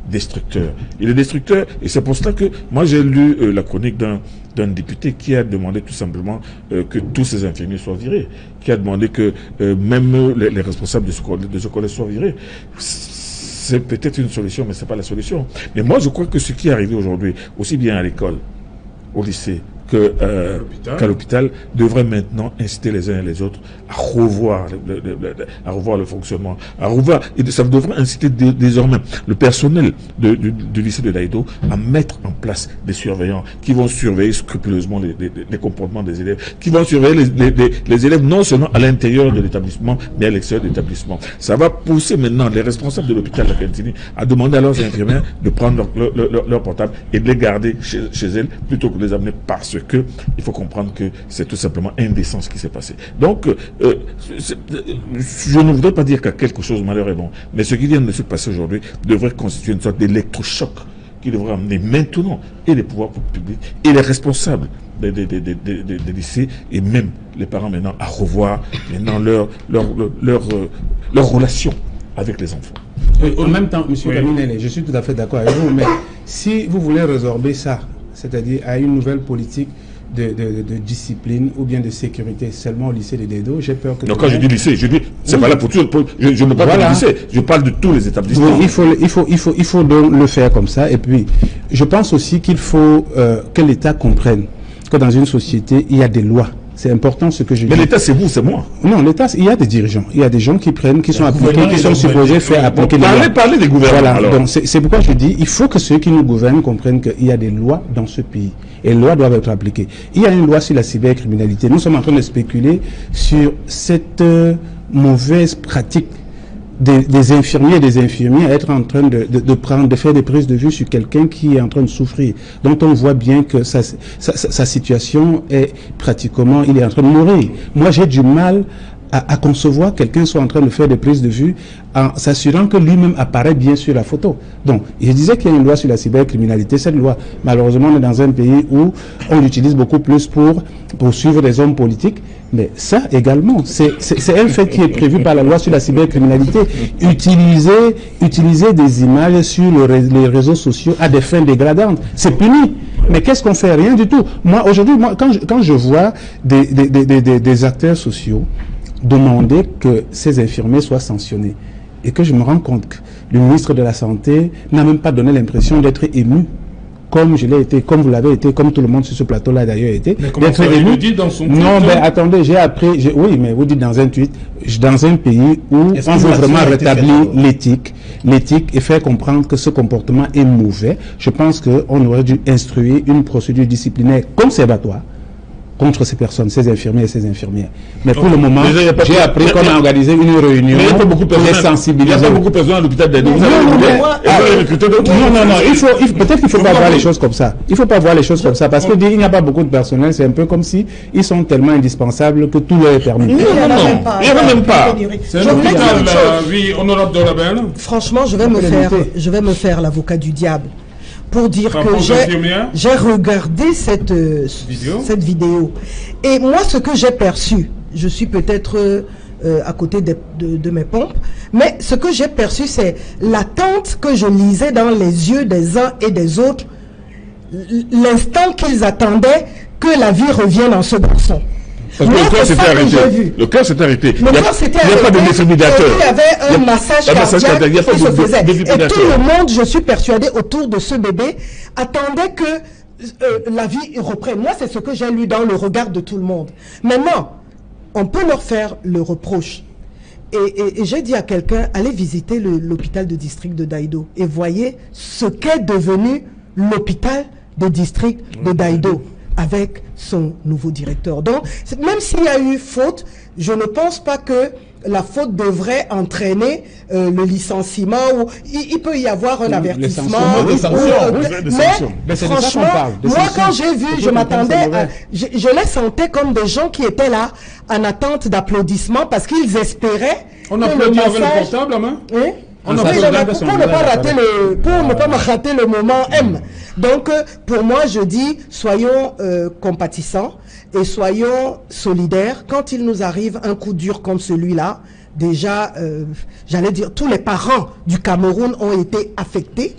D: destructeur. Il est destructeur, et c'est pour cela que moi j'ai lu la chronique d'un député qui a demandé tout simplement que tous ces infirmiers soient virés, qui a demandé que même les responsables de ce collège soient virés. C'est peut-être une solution, mais c'est pas la solution. Mais moi je crois que ce qui est arrivé aujourd'hui, aussi bien à l'école, au lycée, qu'à l'hôpital, devrait maintenant inciter les uns et les autres à revoir le fonctionnement, et ça devrait inciter désormais le personnel du lycée de Daïdo à mettre en place des surveillants qui vont surveiller scrupuleusement les comportements des élèves, qui vont surveiller les élèves non seulement à l'intérieur de l'établissement, mais à l'extérieur de l'établissement. Ça va pousser maintenant les responsables de l'hôpital de la Cantini à demander à leurs infirmières de prendre leur portable et de les garder chez elles plutôt que de les amener, parce que il faut comprendre que c'est tout simplement indécent ce qui s'est passé. Donc, je ne voudrais pas dire qu'à quelque chose malheur est bon, mais ce qui vient de se passer aujourd'hui devrait constituer une sorte d'électrochoc qui devrait amener maintenant et les pouvoirs publics et les responsables des lycées et même les parents maintenant à revoir maintenant leur relation avec les enfants.
B: En même temps, M. Camille, je suis tout à fait d'accord avec vous, mais si vous voulez résorber ça, c'est-à-dire à une nouvelle politique de discipline ou bien de sécurité seulement au lycée de Daïdo, j'ai peur que...
D: Donc quand je dis lycée, je dis, c'est pas là pour tout, je ne parle pas du lycée, je parle de tous les établissements.
B: Oui, il faut donc le faire comme ça. Et puis, je pense aussi qu'il faut que l'État comprenne que dans une société, il y a des lois. C'est important ce que je dis.
D: Mais l'État, c'est vous, c'est moi.
B: Non, l'État, il y a des dirigeants. Il y a des gens qui prennent, qui sont appliqués, qui sont supposés faire appliquer les lois.
D: Parlez des gouvernants.
B: Voilà, donc c'est pourquoi je dis, il faut que ceux qui nous gouvernent comprennent qu'il y a des lois dans ce pays. Et les lois doivent être appliquées. Il y a une loi sur la cybercriminalité. Nous sommes en train de spéculer sur cette mauvaise pratique des infirmiers et des infirmières à être en train de faire des prises de vue sur quelqu'un qui est en train de souffrir, dont on voit bien que sa situation est pratiquement, il est en train de mourir. Moi, j'ai du mal à concevoir quelqu'un soit en train de faire des prises de vue en s'assurant que lui-même apparaît bien sur la photo. Donc, je disais qu'il y a une loi sur la cybercriminalité. Cette loi, malheureusement, on est dans un pays où on l'utilise beaucoup plus pour poursuivre des hommes politiques. Mais ça également, c'est un fait qui est prévu par la loi sur la cybercriminalité. Utiliser des images sur les réseaux sociaux à des fins dégradantes, c'est puni. Mais qu'est-ce qu'on fait? Rien du tout. Moi, aujourd'hui, quand je vois des acteurs sociaux demander que ces infirmiers soient sanctionnés, et que je me rends compte que le ministre de la Santé n'a même pas donné l'impression d'être ému, comme je l'ai été, comme vous l'avez été, comme tout le monde sur ce plateau-là d'ailleurs été.
A: Mais comment ça, il le dit dans son tweet?
B: Non, mais attendez, j'ai appris, oui, mais vous dites dans un tweet, dans un pays où on veut vraiment rétablir l'éthique et faire comprendre que ce comportement est mauvais, je pense qu'on aurait dû instruire une procédure disciplinaire conservatoire contre ces personnes, ces infirmiers et ces infirmières. Mais pour le moment, j'ai appris qu'on a organisé une réunion pour les sensibiliser.
D: Il n'y a pas beaucoup de personnes à l'hôpital d'Aïdo.
B: Non, peut-être qu'il ne faut pas voir les choses comme ça. Il ne faut pas voir les choses comme ça, parce que dire il n'y a pas beaucoup de personnel, c'est un peu comme si ils sont tellement indispensables que tout leur est permis.
D: Non, il n'y en a même pas.
A: C'est un hôpital, oui, honorable de la Belle.
E: Franchement, je vais me faire l'avocat du diable pour dire que j'ai regardé cette vidéo. Et moi, ce que j'ai perçu, je suis peut-être à côté de mes pompes, mais ce que j'ai perçu, c'est l'attente que je lisais dans les yeux des uns et des autres, l'instant qu'ils attendaient que la vie revienne en ce garçon.
D: Parce que le cœur s'était arrêté. Le cœur s'était arrêté. Il n'y a pas de défibrillateur.
E: Il y avait un massage cardiaque qui se faisait. Et tout le monde, je suis persuadé, autour de ce bébé, attendait que la vie reprenne. Moi, c'est ce que j'ai lu dans le regard de tout le monde. Maintenant, on peut leur faire le reproche. Et j'ai dit à quelqu'un, allez visiter l'hôpital de district de Daïdo et voyez ce qu'est devenu l'hôpital de district de Daïdo avec son nouveau directeur. Donc, même s'il y a eu faute, je ne pense pas que la faute devrait entraîner le licenciement, ou il peut y avoir un avertissement. Mais franchement, moi quand j'ai vu, je m'attendais à... Je les sentais comme des gens qui étaient là en attente d'applaudissements parce qu'ils espéraient...
A: On applaudit avec le portable, main.
E: Oui. Pour ne pas rater le moment M. Donc, pour moi, je dis, soyons compatissants et soyons solidaires. Quand il nous arrive un coup dur comme celui-là, déjà, j'allais dire, tous les parents du Cameroun ont été affectés.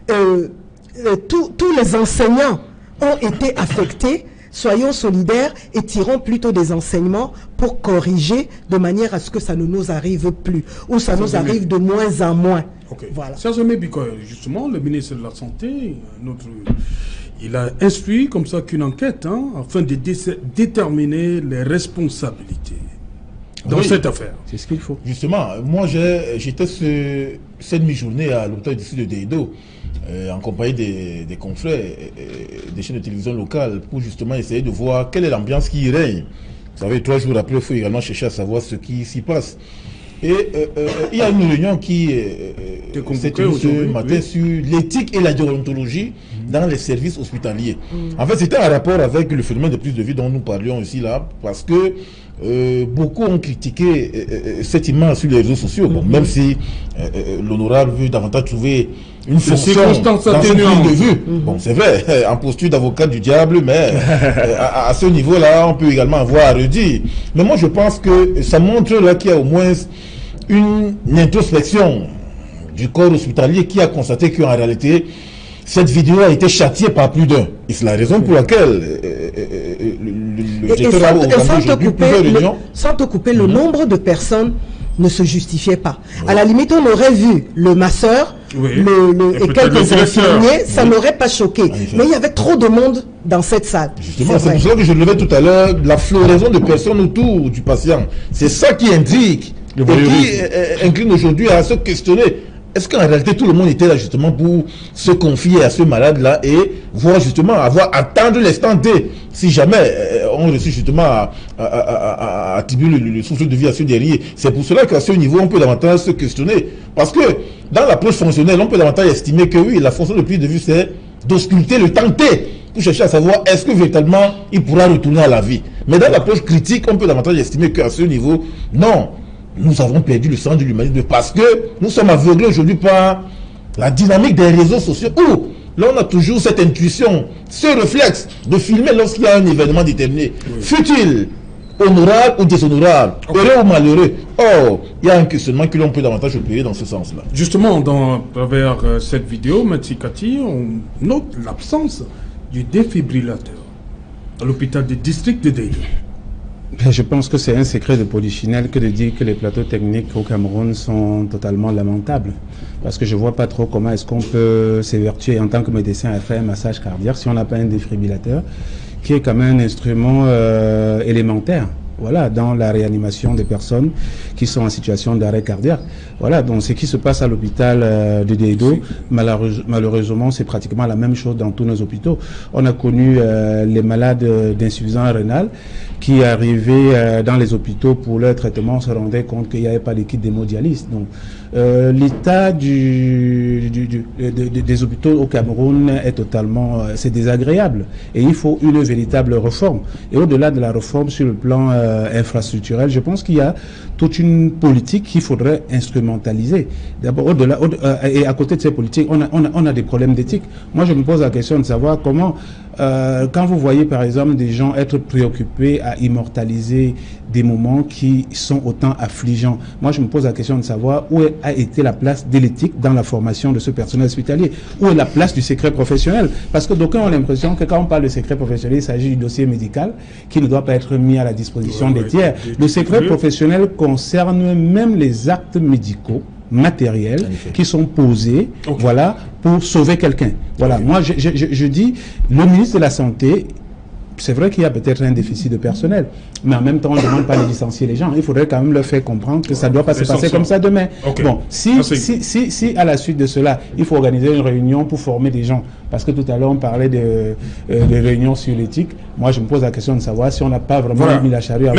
E: Tous les enseignants ont été affectés. Soyons solidaires et tirons plutôt des enseignements pour corriger de manière à ce que ça ne nous arrive plus, ou ça nous arrive de moins en moins.
A: Okay.
E: Voilà.
A: Serge Mebiko, justement, le ministre de la Santé, il a instruit comme ça qu'une enquête afin de déterminer les responsabilités dans cette affaire.
B: C'est ce qu'il faut.
C: Justement, moi j'étais cette mi-journée à l'hôpital d'ici de Daïdo, en compagnie des confrères des chaînes de télévision locales pour justement essayer de voir quelle est l'ambiance qui y règne. Vous savez, 3 jours après, il faut également chercher à savoir ce qui s'y passe. Et il y a une réunion qui s'est tenue ce matin sur l'éthique et la déontologie dans les services hospitaliers. En fait, c'était un rapport avec le phénomène de prise de vie dont nous parlions ici là, parce que beaucoup ont critiqué cette image sur les réseaux sociaux, bon, même si l'honorable veut davantage trouver une fonction dans ce point de vue. Bon, c'est vrai, en posture d'avocat du diable, mais à ce niveau-là, on peut également avoir à redire. Mais moi, je pense que ça montre là qu'il y a au moins une introspection du corps hospitalier qui a constaté qu'en réalité, cette vidéo a été châtiée par plus d'un. Et c'est la raison pour laquelle le directeur a aujourd'hui plusieurs réunions.
E: Sans te couper, le nombre de personnes ne se justifiait pas. À la limite, on aurait vu le masseur et quelques infirmiers, ça n'aurait pas choqué. Mais il y avait trop de monde dans cette salle.
C: Justement, c'est pour ça que je levais tout à l'heure la floraison de personnes autour du patient. C'est ça qui indique et qui incline aujourd'hui à se questionner. Est-ce qu'en réalité tout le monde était là justement pour se confier à ce malade-là et voir justement attendre l'instant T, si jamais on réussit justement à attribuer le souffle de vie à ce dernier. C'est pour cela qu'à ce niveau on peut davantage se questionner. Parce que dans l'approche fonctionnelle, on peut davantage estimer que oui, la fonction de prise de vue c'est d'ausculter le temps T pour chercher à savoir est-ce que véritablement il pourra retourner à la vie. Mais dans l'approche critique, on peut davantage estimer qu'à ce niveau, non. Nous avons perdu le sens de l'humanisme parce que nous sommes aveuglés aujourd'hui par la dynamique des réseaux sociaux où là on a toujours cette intuition, ce réflexe de filmer lorsqu'il y a un événement déterminé. Fut-il honorable ou déshonorable, heureux ou malheureux. Or, il y a un questionnement que l'on peut davantage opérer dans ce sens-là.
A: Justement, à travers cette vidéo, Matsi Kati, on note l'absence du défibrillateur à l'hôpital du district de Deido?
B: Je pense que c'est un secret de polichinelle que de dire que les plateaux techniques au Cameroun sont totalement lamentables. Parce que je ne vois pas trop comment est-ce qu'on peut s'évertuer en tant que médecin à faire un massage cardiaque si on n'a pas un défibrillateur, qui est quand même un instrument élémentaire. Voilà, dans la réanimation des personnes qui sont en situation d'arrêt cardiaque. Voilà, donc ce qui se passe à l'hôpital de Deido, malheureusement, c'est pratiquement la même chose dans tous nos hôpitaux. On a connu les malades d'insuffisance rénale qui arrivaient dans les hôpitaux pour leur traitement, on se rendait compte qu'il n'y avait pas d'équipe d'hémodialyse. Donc, l'état des hôpitaux au Cameroun est totalement, c'est désagréable. Et il faut une véritable réforme. Et au-delà de la réforme sur le plan infrastructurel, je pense qu'il y a toute une politique qu'il faudrait instrumentaliser. D'abord, et à côté de ces politiques, on a des problèmes d'éthique. Moi, je me pose la question de savoir comment, quand vous voyez par exemple des gens être préoccupés à immortaliser des moments qui sont autant affligeants, moi je me pose la question de savoir où a été la place de l'éthique dans la formation de ce personnel hospitalier, où est la place du secret professionnel, parce que d'aucuns ont l'impression que quand on parle de secret professionnel, il s'agit du dossier médical qui ne doit pas être mis à la disposition des tiers. Le secret professionnel concerne même les actes médicaux matériels qui sont posés, voilà, pour sauver quelqu'un. Voilà, moi je dis, le ministre de la Santé, c'est vrai qu'il y a peut-être un déficit de personnel, mais en même temps, on ne demande pas de licencier les gens. Il faudrait quand même leur faire comprendre que ça ne doit pas se passer comme ça demain. Bon, si à la suite de cela, il faut organiser une réunion pour former des gens, parce que tout à l'heure, on parlait de réunions sur l'éthique. Moi, je me pose la question de savoir si on n'a pas vraiment mis la charrue avant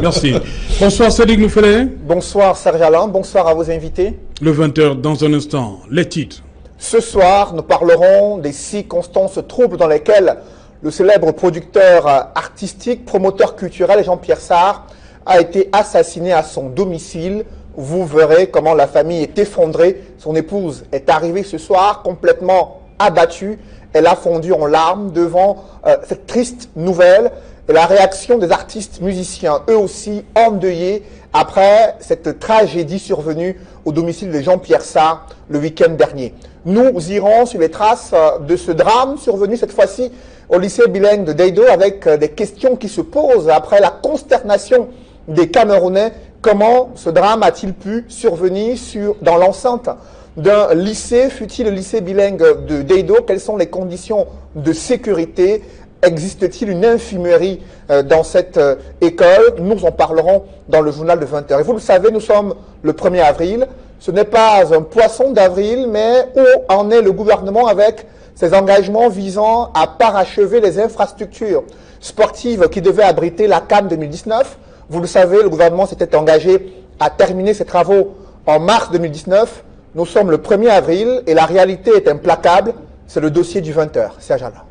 A: Merci. Bonsoir, Cédric Noufélé.
F: Bonsoir, Serge Alain. Bonsoir à vos invités.
A: Le 20h, dans un instant, les titres.
F: Ce soir, nous parlerons des circonstances troubles dans lesquelles le célèbre producteur artistique, promoteur culturel Jean-Pierre Sarr a été assassiné à son domicile. Vous verrez comment la famille est effondrée. Son épouse est arrivée ce soir complètement abattue. Elle a fondu en larmes devant cette triste nouvelle et la réaction des artistes musiciens, eux aussi endeuillés après cette tragédie survenue au domicile de Jean-Pierre Sarr le week-end dernier. Nous irons sur les traces de ce drame survenu cette fois-ci au lycée bilingue de Deido avec des questions qui se posent après la consternation des Camerounais. Comment ce drame a-t-il pu survenir dans l'enceinte d'un lycée, fut-il le lycée bilingue de Deido? Quelles sont les conditions de sécurité? Existe-t-il une infirmerie dans cette école? Nous en parlerons dans le journal de 20h. Et vous le savez, nous sommes le 1er avril. Ce n'est pas un poisson d'avril, mais où en est le gouvernement avec ses engagements visant à parachever les infrastructures sportives qui devaient abriter la CAN 2019. Vous le savez, le gouvernement s'était engagé à terminer ses travaux en mars 2019. Nous sommes le 1er avril et la réalité est implacable. C'est le dossier du 20h. Serge Alain.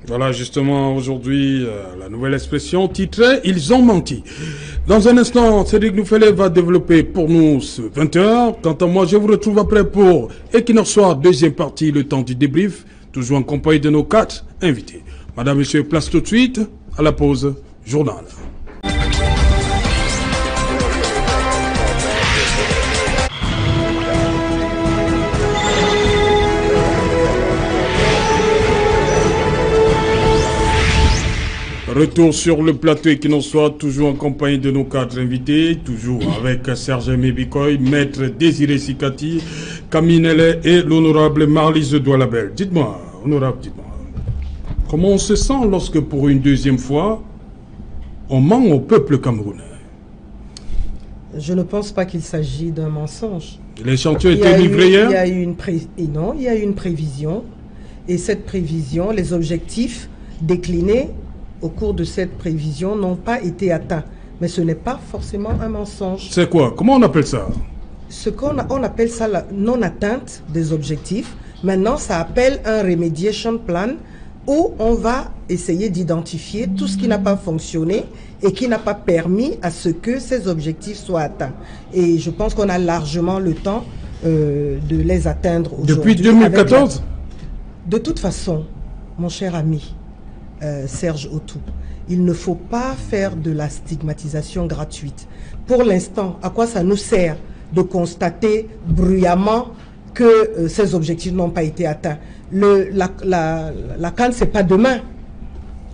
A: Voilà, justement, aujourd'hui, la nouvelle expression titrée « Ils ont menti ». Dans un instant, Cédric Noufélé va développer pour nous ce 20h. Quant à moi, je vous retrouve après pour Equinox Soir, deuxième partie, le temps du débrief, toujours en compagnie de nos 4 invités. Madame, Monsieur, place tout de suite à la pause journal. Retour sur le plateau et qui nous soit toujours en compagnie de nos 4 invités, toujours avec Serge Mébikoy, Maître Désiré Sikati, Kaminele et l'honorable Marlise Doualabel. Dites-moi, honorable, comment on se sent lorsque pour une deuxième fois, on ment au peuple camerounais?
E: Je ne pense pas qu'il s'agit d'un mensonge.
A: Les chantiers étaient livrés hier?
E: Il y a eu une prévision. Et cette prévision, les objectifs déclinés au cours de cette prévision n'ont pas été atteints. Mais ce n'est pas forcément un mensonge.
A: C'est quoi? Comment on appelle ça?
E: On appelle ça la non-atteinte des objectifs. Maintenant, ça appelle un remediation plan où on va essayer d'identifier tout ce qui n'a pas fonctionné et qui n'a pas permis à ce que ces objectifs soient atteints. Et je pense qu'on a largement le temps de les atteindre aujourd'hui.
A: Depuis 2014?
E: De toute façon, mon cher ami, Serge Otou, il ne faut pas faire de la stigmatisation gratuite. Pour l'instant, à quoi ça nous sert de constater bruyamment que ces objectifs n'ont pas été atteints? la CAN, c'est pas demain.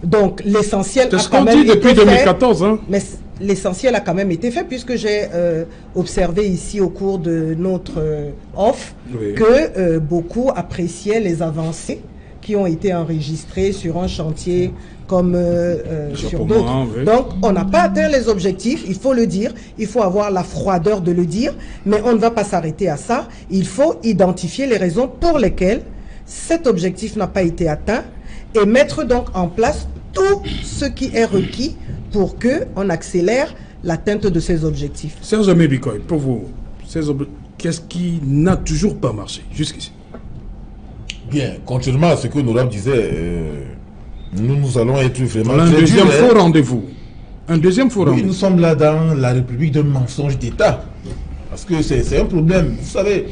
E: Donc l'essentiel
A: C'est
E: a
A: ce
E: quand
A: qu'on
E: même
A: dit depuis
E: été
A: 2014.
E: fait.
A: Hein.
E: Mais l'essentiel a quand même été fait, puisque j'ai observé ici au cours de notre off
A: Oui.
E: que beaucoup appréciaient les avancées qui ont été enregistrées sur un chantier comme sur d'autres.
A: Oui.
E: Donc on n'a pas atteint les objectifs, il faut le dire, il faut avoir la froideur de le dire, mais on ne va pas s'arrêter à ça. Il faut identifier les raisons pour lesquelles cet objectif n'a pas été atteint et mettre donc en place tout ce qui est requis pour qu'on accélère l'atteinte de ces objectifs.
A: Serge Amébikoy, pour vous, qu'est-ce qui n'a toujours pas marché jusqu'ici?
C: Bien, contrairement à ce que Noram disait, nous allons être vraiment
A: Voilà un deuxième faux rendez-vous. Un deuxième faux
C: Oui,
A: rendez-vous.
C: nous sommes là dans la République d'un mensonge d'État. Parce que c'est un problème. Vous savez,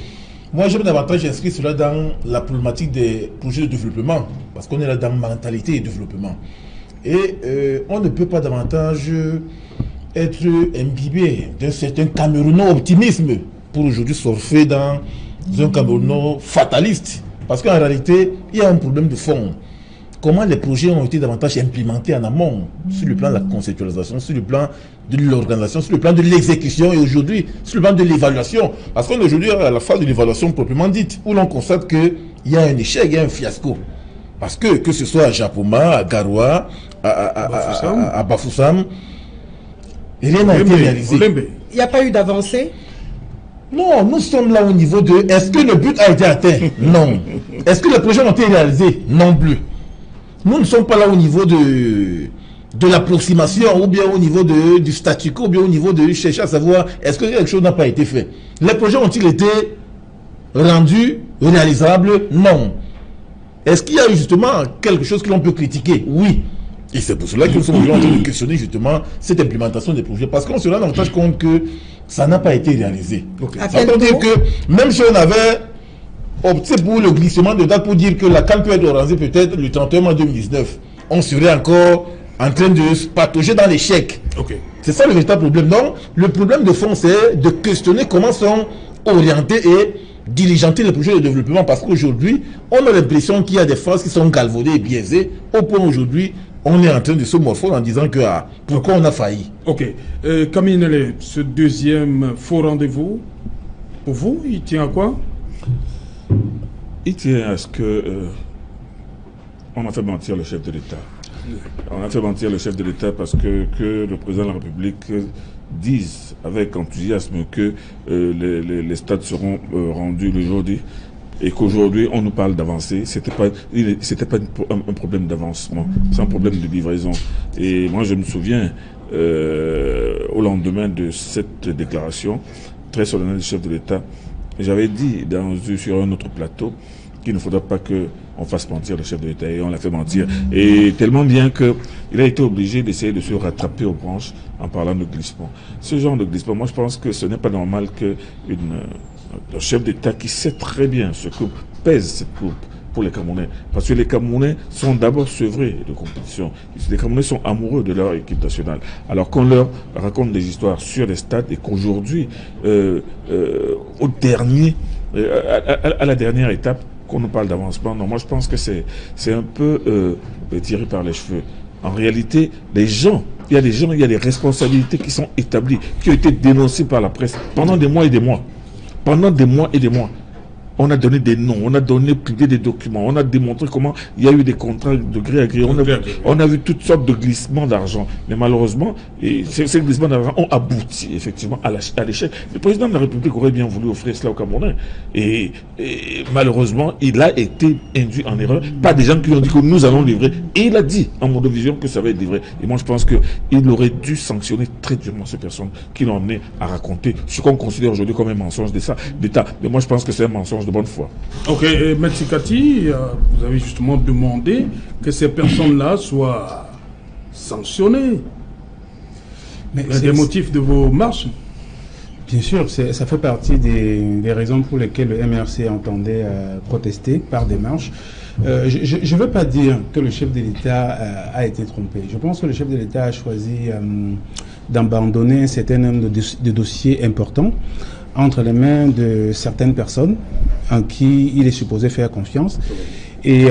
C: moi j'ai davantage inscrit cela dans la problématique des projets de développement. Parce qu'on est là dans mentalité et développement. Et on ne peut pas davantage être imbibé d'un certain Camerounais optimisme pour aujourd'hui surfer dans un Camerounais fataliste. Parce qu'en réalité, il y a un problème de fond. Comment les projets ont été davantage implémentés en amont, sur le plan de la conceptualisation, sur le plan de l'organisation, sur le plan de l'exécution et aujourd'hui, sur le plan de l'évaluation. Parce qu'on est aujourd'hui à la phase de l'évaluation proprement dite, où l'on constate qu'il y a un échec, il y a un fiasco. Parce que ce soit à Japoma, à Garoua, à Bafoussam, rien n'a été réalisé.
E: Il n'y a pas eu d'avancée?
C: Non, nous sommes là au niveau de... Est-ce que le but a été atteint? Non. Est-ce que les projets ont été réalisés? Non plus. Nous ne sommes pas là au niveau de l'approximation ou bien au niveau du statu quo ou bien au niveau de chercher à savoir est-ce que quelque chose n'a pas été fait. Les projets ont-ils été rendus réalisables? Non. Est-ce qu'il y a eu justement quelque chose que l'on peut critiquer? Oui. Et c'est pour cela que nous sommes en train de questionner justement cette implémentation des projets. Parce qu'on se rend davantage compte que ça n'a pas été réalisé.
A: Okay.
C: Ça veut dire que même si on avait opté pour le glissement de date pour dire que la CAN peut être organisée peut-être le 31 mai 2019, on serait encore en train de se patauger dans l'échec.
A: Okay.
C: C'est ça le véritable problème. Donc, le problème de fond, c'est de questionner comment sont orientés et diligenter les projets de développement. Parce qu'aujourd'hui, on a l'impression qu'il y a des phases qui sont galvaudées et biaisées, au point aujourd'hui, on est en train de se morfondre en disant que pourquoi on a failli.
A: Ok. Camille Nelé, ce deuxième faux rendez-vous, pour vous, il tient à quoi?
D: Il tient à ce que on a fait mentir le chef de l'État. On a fait mentir le chef de l'État parce que le président de la République dise avec enthousiasme que les stades seront rendus le jour dit. Et qu'aujourd'hui, on nous parle d'avancer. C'était pas un problème d'avancement, c'est un problème de livraison. Et moi, je me souviens, au lendemain de cette déclaration très solennelle du chef de l'État, j'avais dit sur un autre plateau qu'il ne faudra pas qu'on fasse mentir le chef de l'État. Et on l'a fait mentir. Et tellement bien qu'il a été obligé d'essayer de se rattraper aux branches en parlant de glissement. Ce genre de glissement, moi, je pense que ce n'est pas normal que un chef d'État qui sait très bien ce que pèse cette coupe pour les Camerounais. Parce que les Camerounais sont d'abord sevrés de compétition. Les Camerounais sont amoureux de leur équipe nationale. Alors qu'on leur raconte des histoires sur les stades et qu'aujourd'hui, au dernier, à la dernière étape, qu'on nous parle d'avancement, non, moi je pense que c'est un peu tiré par les cheveux. En réalité, il y a des responsabilités qui sont établies, qui ont été dénoncées par la presse pendant des mois et des mois. Pendant des mois et des mois, on a donné des noms, on a publié des documents, on a démontré comment il y a eu des contrats de gré à gré. On a vu toutes sortes de glissements d'argent. Mais malheureusement, ces glissements d'argent ont abouti effectivement à l'échec. Le président de la République aurait bien voulu offrir cela aux Camerounais. Et malheureusement, il a été induit en erreur par des gens qui lui ont dit que nous allons livrer. Et il a dit en monovision que ça va être livré. Et moi, je pense qu'il aurait dû sanctionner très durement ces personnes qui l'ont amené à raconter ce qu'on considère aujourd'hui comme un mensonge d'État. Mais moi, je pense que c'est un mensonge de bonne foi.
A: Ok, Metsikati, vous avez justement demandé que ces personnes-là soient sanctionnées. Mais c'est des motifs de vos marches?
B: Bien sûr, ça fait partie des raisons pour lesquelles le MRC entendait protester par des marches. Je ne veux pas dire que le chef de l'État a été trompé. Je pense que le chef de l'État a choisi d'abandonner un certain nombre de dossiers importants entre les mains de certaines personnes en qui il est supposé faire confiance. Et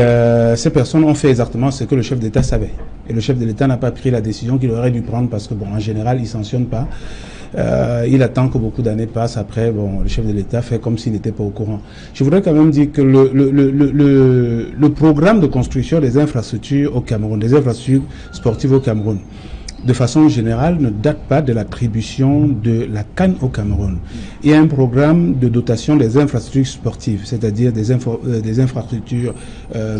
B: ces personnes ont fait exactement ce que le chef d'État savait. Et le chef de l'État n'a pas pris la décision qu'il aurait dû prendre parce que, bon, en général, il ne sanctionne pas. Il attend que beaucoup d'années passent. Après, bon, le chef de l'État fait comme s'il n'était pas au courant. Je voudrais quand même dire que le programme de construction des infrastructures au Cameroun, des infrastructures sportives au Cameroun, de façon générale, ne date pas de l'attribution de la CAN au Cameroun. Il y a un programme de dotation des infrastructures sportives, c'est-à-dire des infrastructures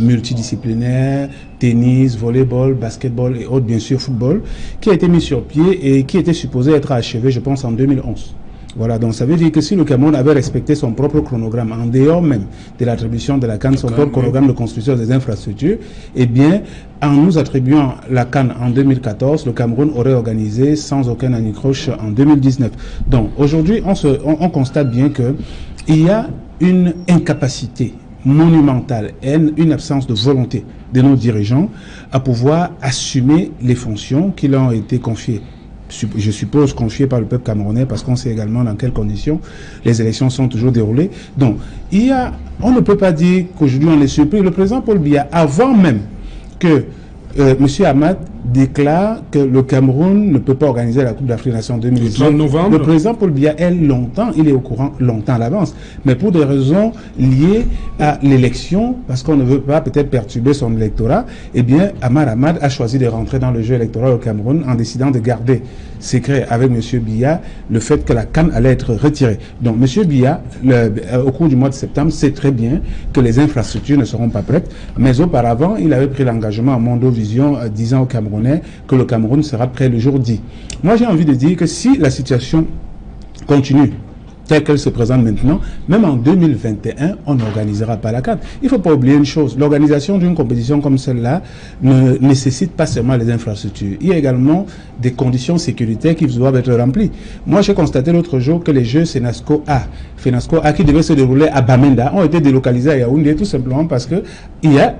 B: multidisciplinaires, tennis, volleyball, basketball et autres, bien sûr football, qui a été mis sur pied et qui était supposé être achevé, je pense, en 2011. Voilà, donc ça veut dire que si le Cameroun avait respecté son propre chronogramme, en dehors même de l'attribution de la CAN, son propre chronogramme de construction des infrastructures, eh bien, en nous attribuant la CAN en 2014, le Cameroun aurait organisé sans aucun anicroche en 2019. Donc aujourd'hui, on constate bien que il y a une incapacité monumentale et une absence de volonté de nos dirigeants à pouvoir assumer les fonctions qui leur ont été confiées. Je suppose confié par le peuple camerounais, parce qu'on sait également dans quelles conditions les élections sont toujours déroulées. Donc, on ne peut pas dire qu'aujourd'hui on est surpris. Le président Paul Biya, avant même que M. Ahmad déclare que le Cameroun ne peut pas organiser la Coupe d'Afrique des Nations 2019. Le président Paul Biya il est au courant longtemps à l'avance, mais pour des raisons liées à l'élection, parce qu'on ne veut pas peut-être perturber son électorat, eh bien, Ahmad a choisi de rentrer dans le jeu électoral au Cameroun en décidant de garder secret avec M. Biya le fait que la CAN allait être retirée. Donc, M. Biya, au cours du mois de septembre, sait très bien que les infrastructures ne seront pas prêtes, mais auparavant, il avait pris l'engagement à Mondovision disant au Camerounais que le Cameroun sera prêt le jour dit. Moi, j'ai envie de dire que si la situation continue telle qu'elle se présente maintenant, même en 2021, on n'organisera pas la CAN. Il ne faut pas oublier une chose, l'organisation d'une compétition comme celle-là ne nécessite pas seulement les infrastructures. Il y a également des conditions sécuritaires qui doivent être remplies. Moi, j'ai constaté l'autre jour que les Jeux FENASCO A qui devaient se dérouler à Bamenda ont été délocalisés à Yaoundé tout simplement parce que il y a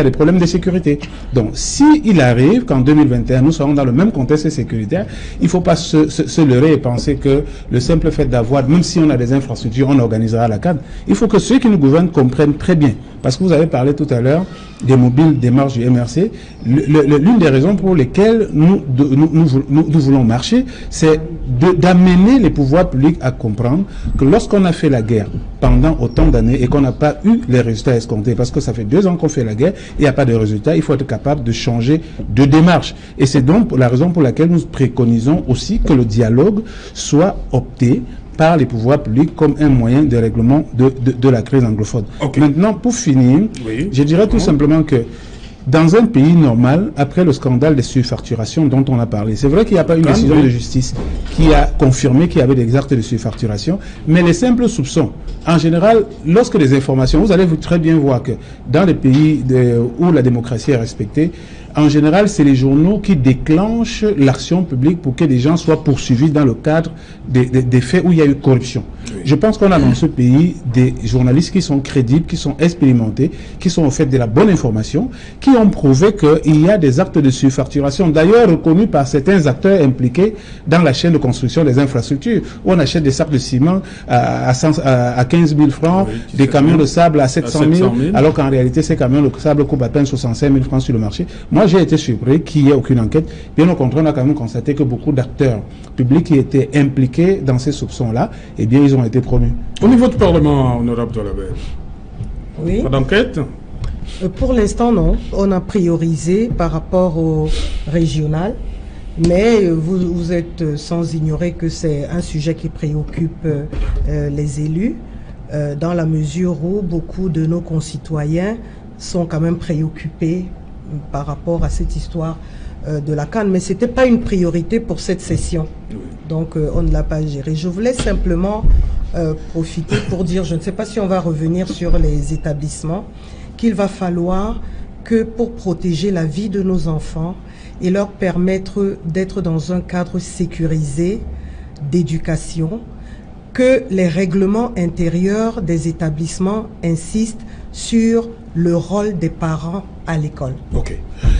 B: des problèmes de sécurité. Donc, s'il arrive qu'en 2021, nous serons dans le même contexte sécuritaire, il ne faut pas se leurrer et penser que le simple fait d'avoir, même si on a des infrastructures, on organisera la CAN. Il faut que ceux qui nous gouvernent comprennent très bien. Parce que vous avez parlé tout à l'heure des mobiles démarches du MRC. L'une des raisons pour lesquelles nous voulons marcher, c'est d'amener les pouvoirs publics à comprendre que lorsqu'on a fait la guerre pendant autant d'années et qu'on n'a pas eu les résultats escomptés, parce que ça fait 2 ans qu'on fait la guerre, il n'y a pas de résultats, il faut être capable de changer de démarche. Et c'est donc la raison pour laquelle nous préconisons aussi que le dialogue soit opté par les pouvoirs publics comme un moyen de règlement de la crise anglophone. Okay. Maintenant, pour finir, je dirais tout simplement que dans un pays normal, après le scandale des surfacturations dont on a parlé, c'est vrai qu'il n'y a pas une décision de justice qui a confirmé qu'il y avait des actes de surfacturation, mais les simples soupçons, en général, lorsque les informations, vous allez très bien voir que dans les pays où la démocratie est respectée, en général, c'est les journaux qui déclenchent l'action publique pour que des gens soient poursuivis dans le cadre des faits où il y a eu corruption. Je pense qu'on a dans ce pays des journalistes qui sont crédibles, qui sont expérimentés, qui sont au fait de la bonne information, qui ont prouvé qu'il y a des actes de surfacturation, d'ailleurs reconnus par certains acteurs impliqués dans la chaîne de construction des infrastructures, où on achète des sacs de ciment à 15 000 francs, des camions de sable à 700 000, alors qu'en réalité, ces camions de sable coûtent à peine 65 000 francs sur le marché. Moi, j'ai été surpris qu'il n'y ait aucune enquête. Bien au contraire, on a quand même constaté que beaucoup d'acteurs publics qui étaient impliqués dans ces soupçons-là, eh bien, ils ont été promus.
A: Au niveau du Parlement, honorable Tolabert,
E: oui.
A: Pas d'enquête?
E: Pour l'instant, non. On a priorisé par rapport au régional, mais vous êtes sans ignorer que c'est un sujet qui préoccupe les élus, dans la mesure où beaucoup de nos concitoyens sont quand même préoccupés par rapport à cette histoire de la CAN, mais ce n'était pas une priorité pour cette session. Donc on ne l'a pas géré. Je voulais simplement profiter pour dire, je ne sais pas si on va revenir sur les établissements, qu'il va falloir que pour protéger la vie de nos enfants et leur permettre d'être dans un cadre sécurisé d'éducation, que les règlements intérieurs des établissements insistent sur le rôle des parents à l'école.
A: Ok.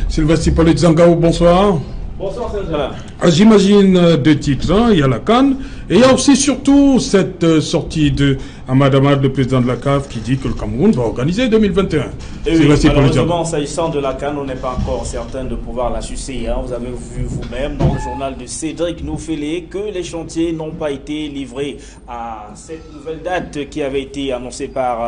A: Sylvestre Hippolyte Zangao, bonsoir.
G: Bonsoir, Serge.
A: J'imagine deux titres, hein. Il y a la CAN Et il y a aussi surtout cette sortie de Ahmad Ahmad, le président de la CAF, qui dit que le Cameroun va organiser 2021.
G: Et oui, malheureusement, s'agissant de la CAN, on n'est pas encore certain de pouvoir la sucer. Hein. Vous avez vu vous-même dans le journal de Cédric Noufélé que les chantiers n'ont pas été livrés à cette nouvelle date qui avait été annoncée par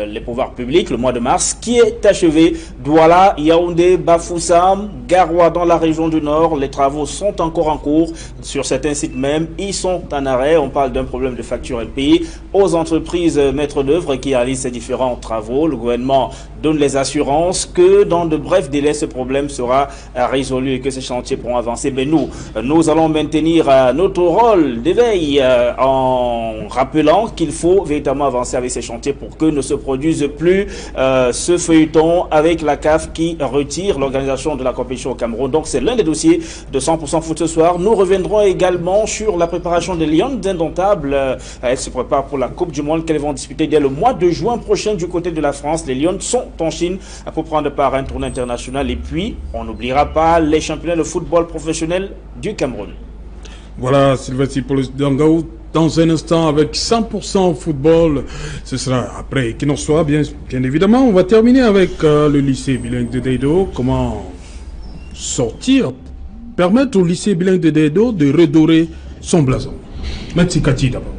G: les pouvoirs publics le mois de mars, qui est achevée. Douala, Yaoundé, Bafoussam, Garoua dans la région du Nord. Les travaux sont encore en cours sur certains sites même. Ils sont en arrêt. On parle d'un problème de facture LPI aux entreprises maîtres d'œuvre qui réalisent ces différents travaux. Le gouvernement donne les assurances que dans de brefs délais, ce problème sera résolu et que ces chantiers pourront avancer. Mais nous allons maintenir notre rôle d'éveil en rappelant qu'il faut véritablement avancer avec ces chantiers pour que ne se produise plus ce feuilleton avec la CAF qui retire l'organisation de la compétition au Cameroun. Donc c'est l'un des dossiers de 100% foot ce soir. Nous reviendrons également sur la préparation des Lions indomptables. Elles se préparent pour la Coupe du Monde qu'elles vont disputer dès le mois de juin prochain du côté de la France. Les Lions sont en Chine pour prendre part à un tournoi international. Et puis, on n'oubliera pas les championnats de football professionnel du Cameroun.
A: Voilà, Sylvestre Dangaou, dans un instant avec 100% football. Ce sera après qu'il en soit, bien évidemment. On va terminer avec le lycée bilingue de Deido. Comment sortir, permettre au lycée bilingue de Deido de redorer son blason. Merci Cathy d'abord.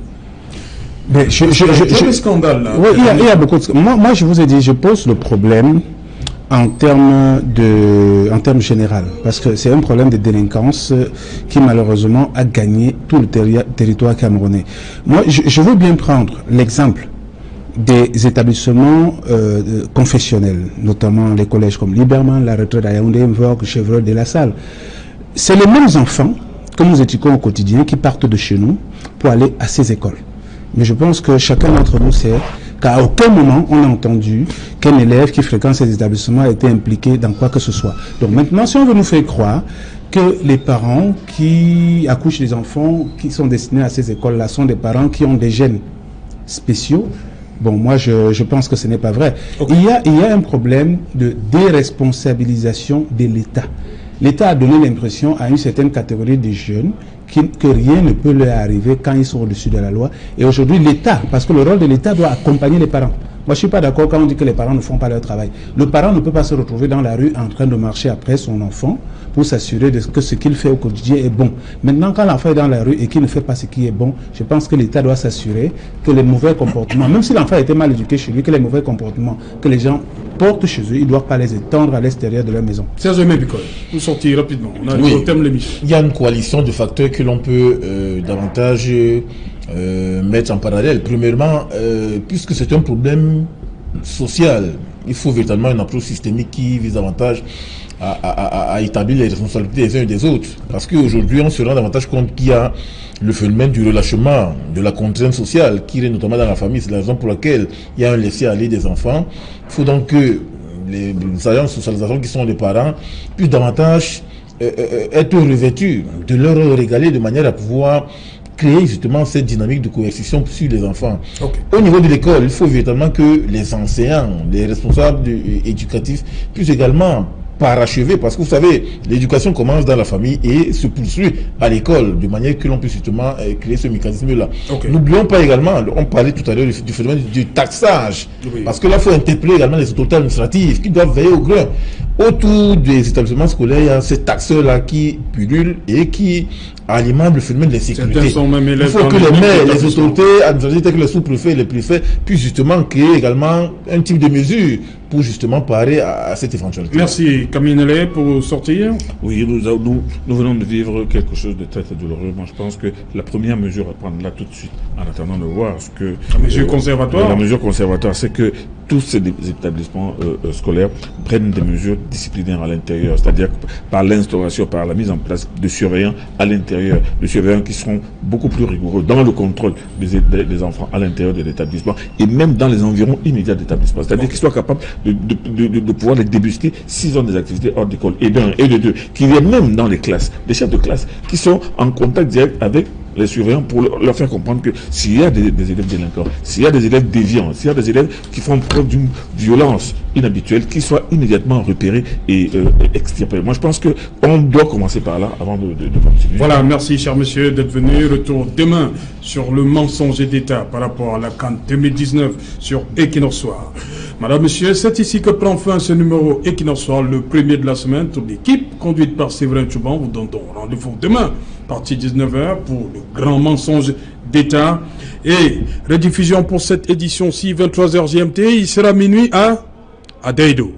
B: Mais
A: scandale là.
B: Oui, il y a beaucoup de... Moi, je vous ai dit, je pose le problème en termes général, parce que c'est un problème de délinquance qui malheureusement a gagné tout le territoire camerounais. Moi, je veux bien prendre l'exemple des établissements confessionnels, notamment les collèges comme Liberman, la retraite à Yaoundé, Mvogue, Chevreul de la Salle. C'est les mêmes enfants que nous éduquons au quotidien qui partent de chez nous pour aller à ces écoles. Mais je pense que chacun d'entre nous sait qu'à aucun moment on a entendu qu'un élève qui fréquente ces établissements a été impliqué dans quoi que ce soit. Donc maintenant, si on veut nous faire croire que les parents qui accouchent des enfants qui sont destinés à ces écoles-là sont des parents qui ont des gènes spéciaux, bon, moi je pense que ce n'est pas vrai. Okay. Il y a un problème de déresponsabilisation de l'État. L'État a donné l'impression à une certaine catégorie de jeunes que rien ne peut leur arriver quand ils sont au-dessus de la loi. Et aujourd'hui, l'État, parce que le rôle de l'État doit accompagner les parents. Moi, je ne suis pas d'accord quand on dit que les parents ne font pas leur travail. Le parent ne peut pas se retrouver dans la rue en train de marcher après son enfant pour s'assurer que ce qu'il fait au quotidien est bon. Maintenant, quand l'enfant est dans la rue et qu'il ne fait pas ce qui est bon, je pense que l'État doit s'assurer que les mauvais comportements, même si l'enfant a été mal éduqué chez lui, que les mauvais comportements que les gens portent chez eux, ils ne doivent pas les étendre à l'extérieur de leur maison.
A: Serge Mébicole, vous sortir rapidement. On a le thème de l'émission.
C: Il y a une coalition de facteurs que l'on peut davantage mettre en parallèle. Premièrement, puisque c'est un problème social, il faut véritablement une approche systémique qui vise davantage à établir les responsabilités des uns et des autres. Parce qu'aujourd'hui, on se rend davantage compte qu'il y a le phénomène du relâchement, de la contrainte sociale, qui est notamment dans la famille. C'est la raison pour laquelle il y a un laisser-aller des enfants. Il faut donc que les agents de socialisation qui sont les parents puissent davantage être revêtus de leur régaler de manière à pouvoir créer justement cette dynamique de coercition sur les enfants. Okay. Au niveau de l'école, il faut véritablement que les enseignants, les responsables éducatifs puissent également parachever, parce que vous savez, l'éducation commence dans la famille et se poursuit à l'école, de manière que l'on puisse justement créer ce mécanisme-là. Okay. N'oublions pas également, on parlait tout à l'heure du phénomène du taxage, oui. Parce que là, il faut interpeller également les autorités administratives qui doivent veiller au grain. Autour des établissements scolaires, il y a ces taxeurs-là qui pullulent et qui alimentent le phénomène de l'insécurité. Il faut que les maires, les autorités administratives, telles que les sous-préfets et les préfets, puissent justement créer également un type de mesure pour justement parer à cette éventualité.
A: Merci Camille Nellet pour sortir.
D: Oui, nous venons de vivre quelque chose de très très douloureux. Moi je pense que la première mesure à prendre là tout de suite, en attendant de voir ce que...
A: La mesure conservatoire.
D: La mesure conservatoire, c'est que tous ces établissements scolaires prennent des mesures disciplinaires à l'intérieur, c'est-à-dire par l'instauration, par la mise en place de surveillants à l'intérieur, de surveillants qui seront beaucoup plus rigoureux dans le contrôle des enfants à l'intérieur de l'établissement et même dans les environs immédiats de l'établissement. C'est-à-dire qu'ils soient capables de pouvoir les débusquer s'ils ont des activités hors d'école, et d'un et de deux, qui viennent même dans les classes, des chefs de classe qui sont en contact direct avec les surveillants pour leur faire comprendre que s'il y a des élèves délinquants, s'il y a des élèves déviants, s'il y a des élèves qui font preuve d'une violence inhabituel, qu'il soit immédiatement repéré et extirpé. Moi, je pense qu'on doit commencer par là avant de continuer.
A: Voilà, merci, cher monsieur, d'être venu. Retour demain sur le mensonge d'État par rapport à la CAN 2019 sur Equinox Soir. Madame, monsieur, c'est ici que prend fin ce numéro Equinox Soir, le premier de la semaine. Toute l'équipe, conduite par Séverin Chouban, vous donne rendez-vous demain, partie 19h, pour le grand mensonge d'État. Et rediffusion pour cette édition-ci, 23h GMT, il sera minuit à Deido.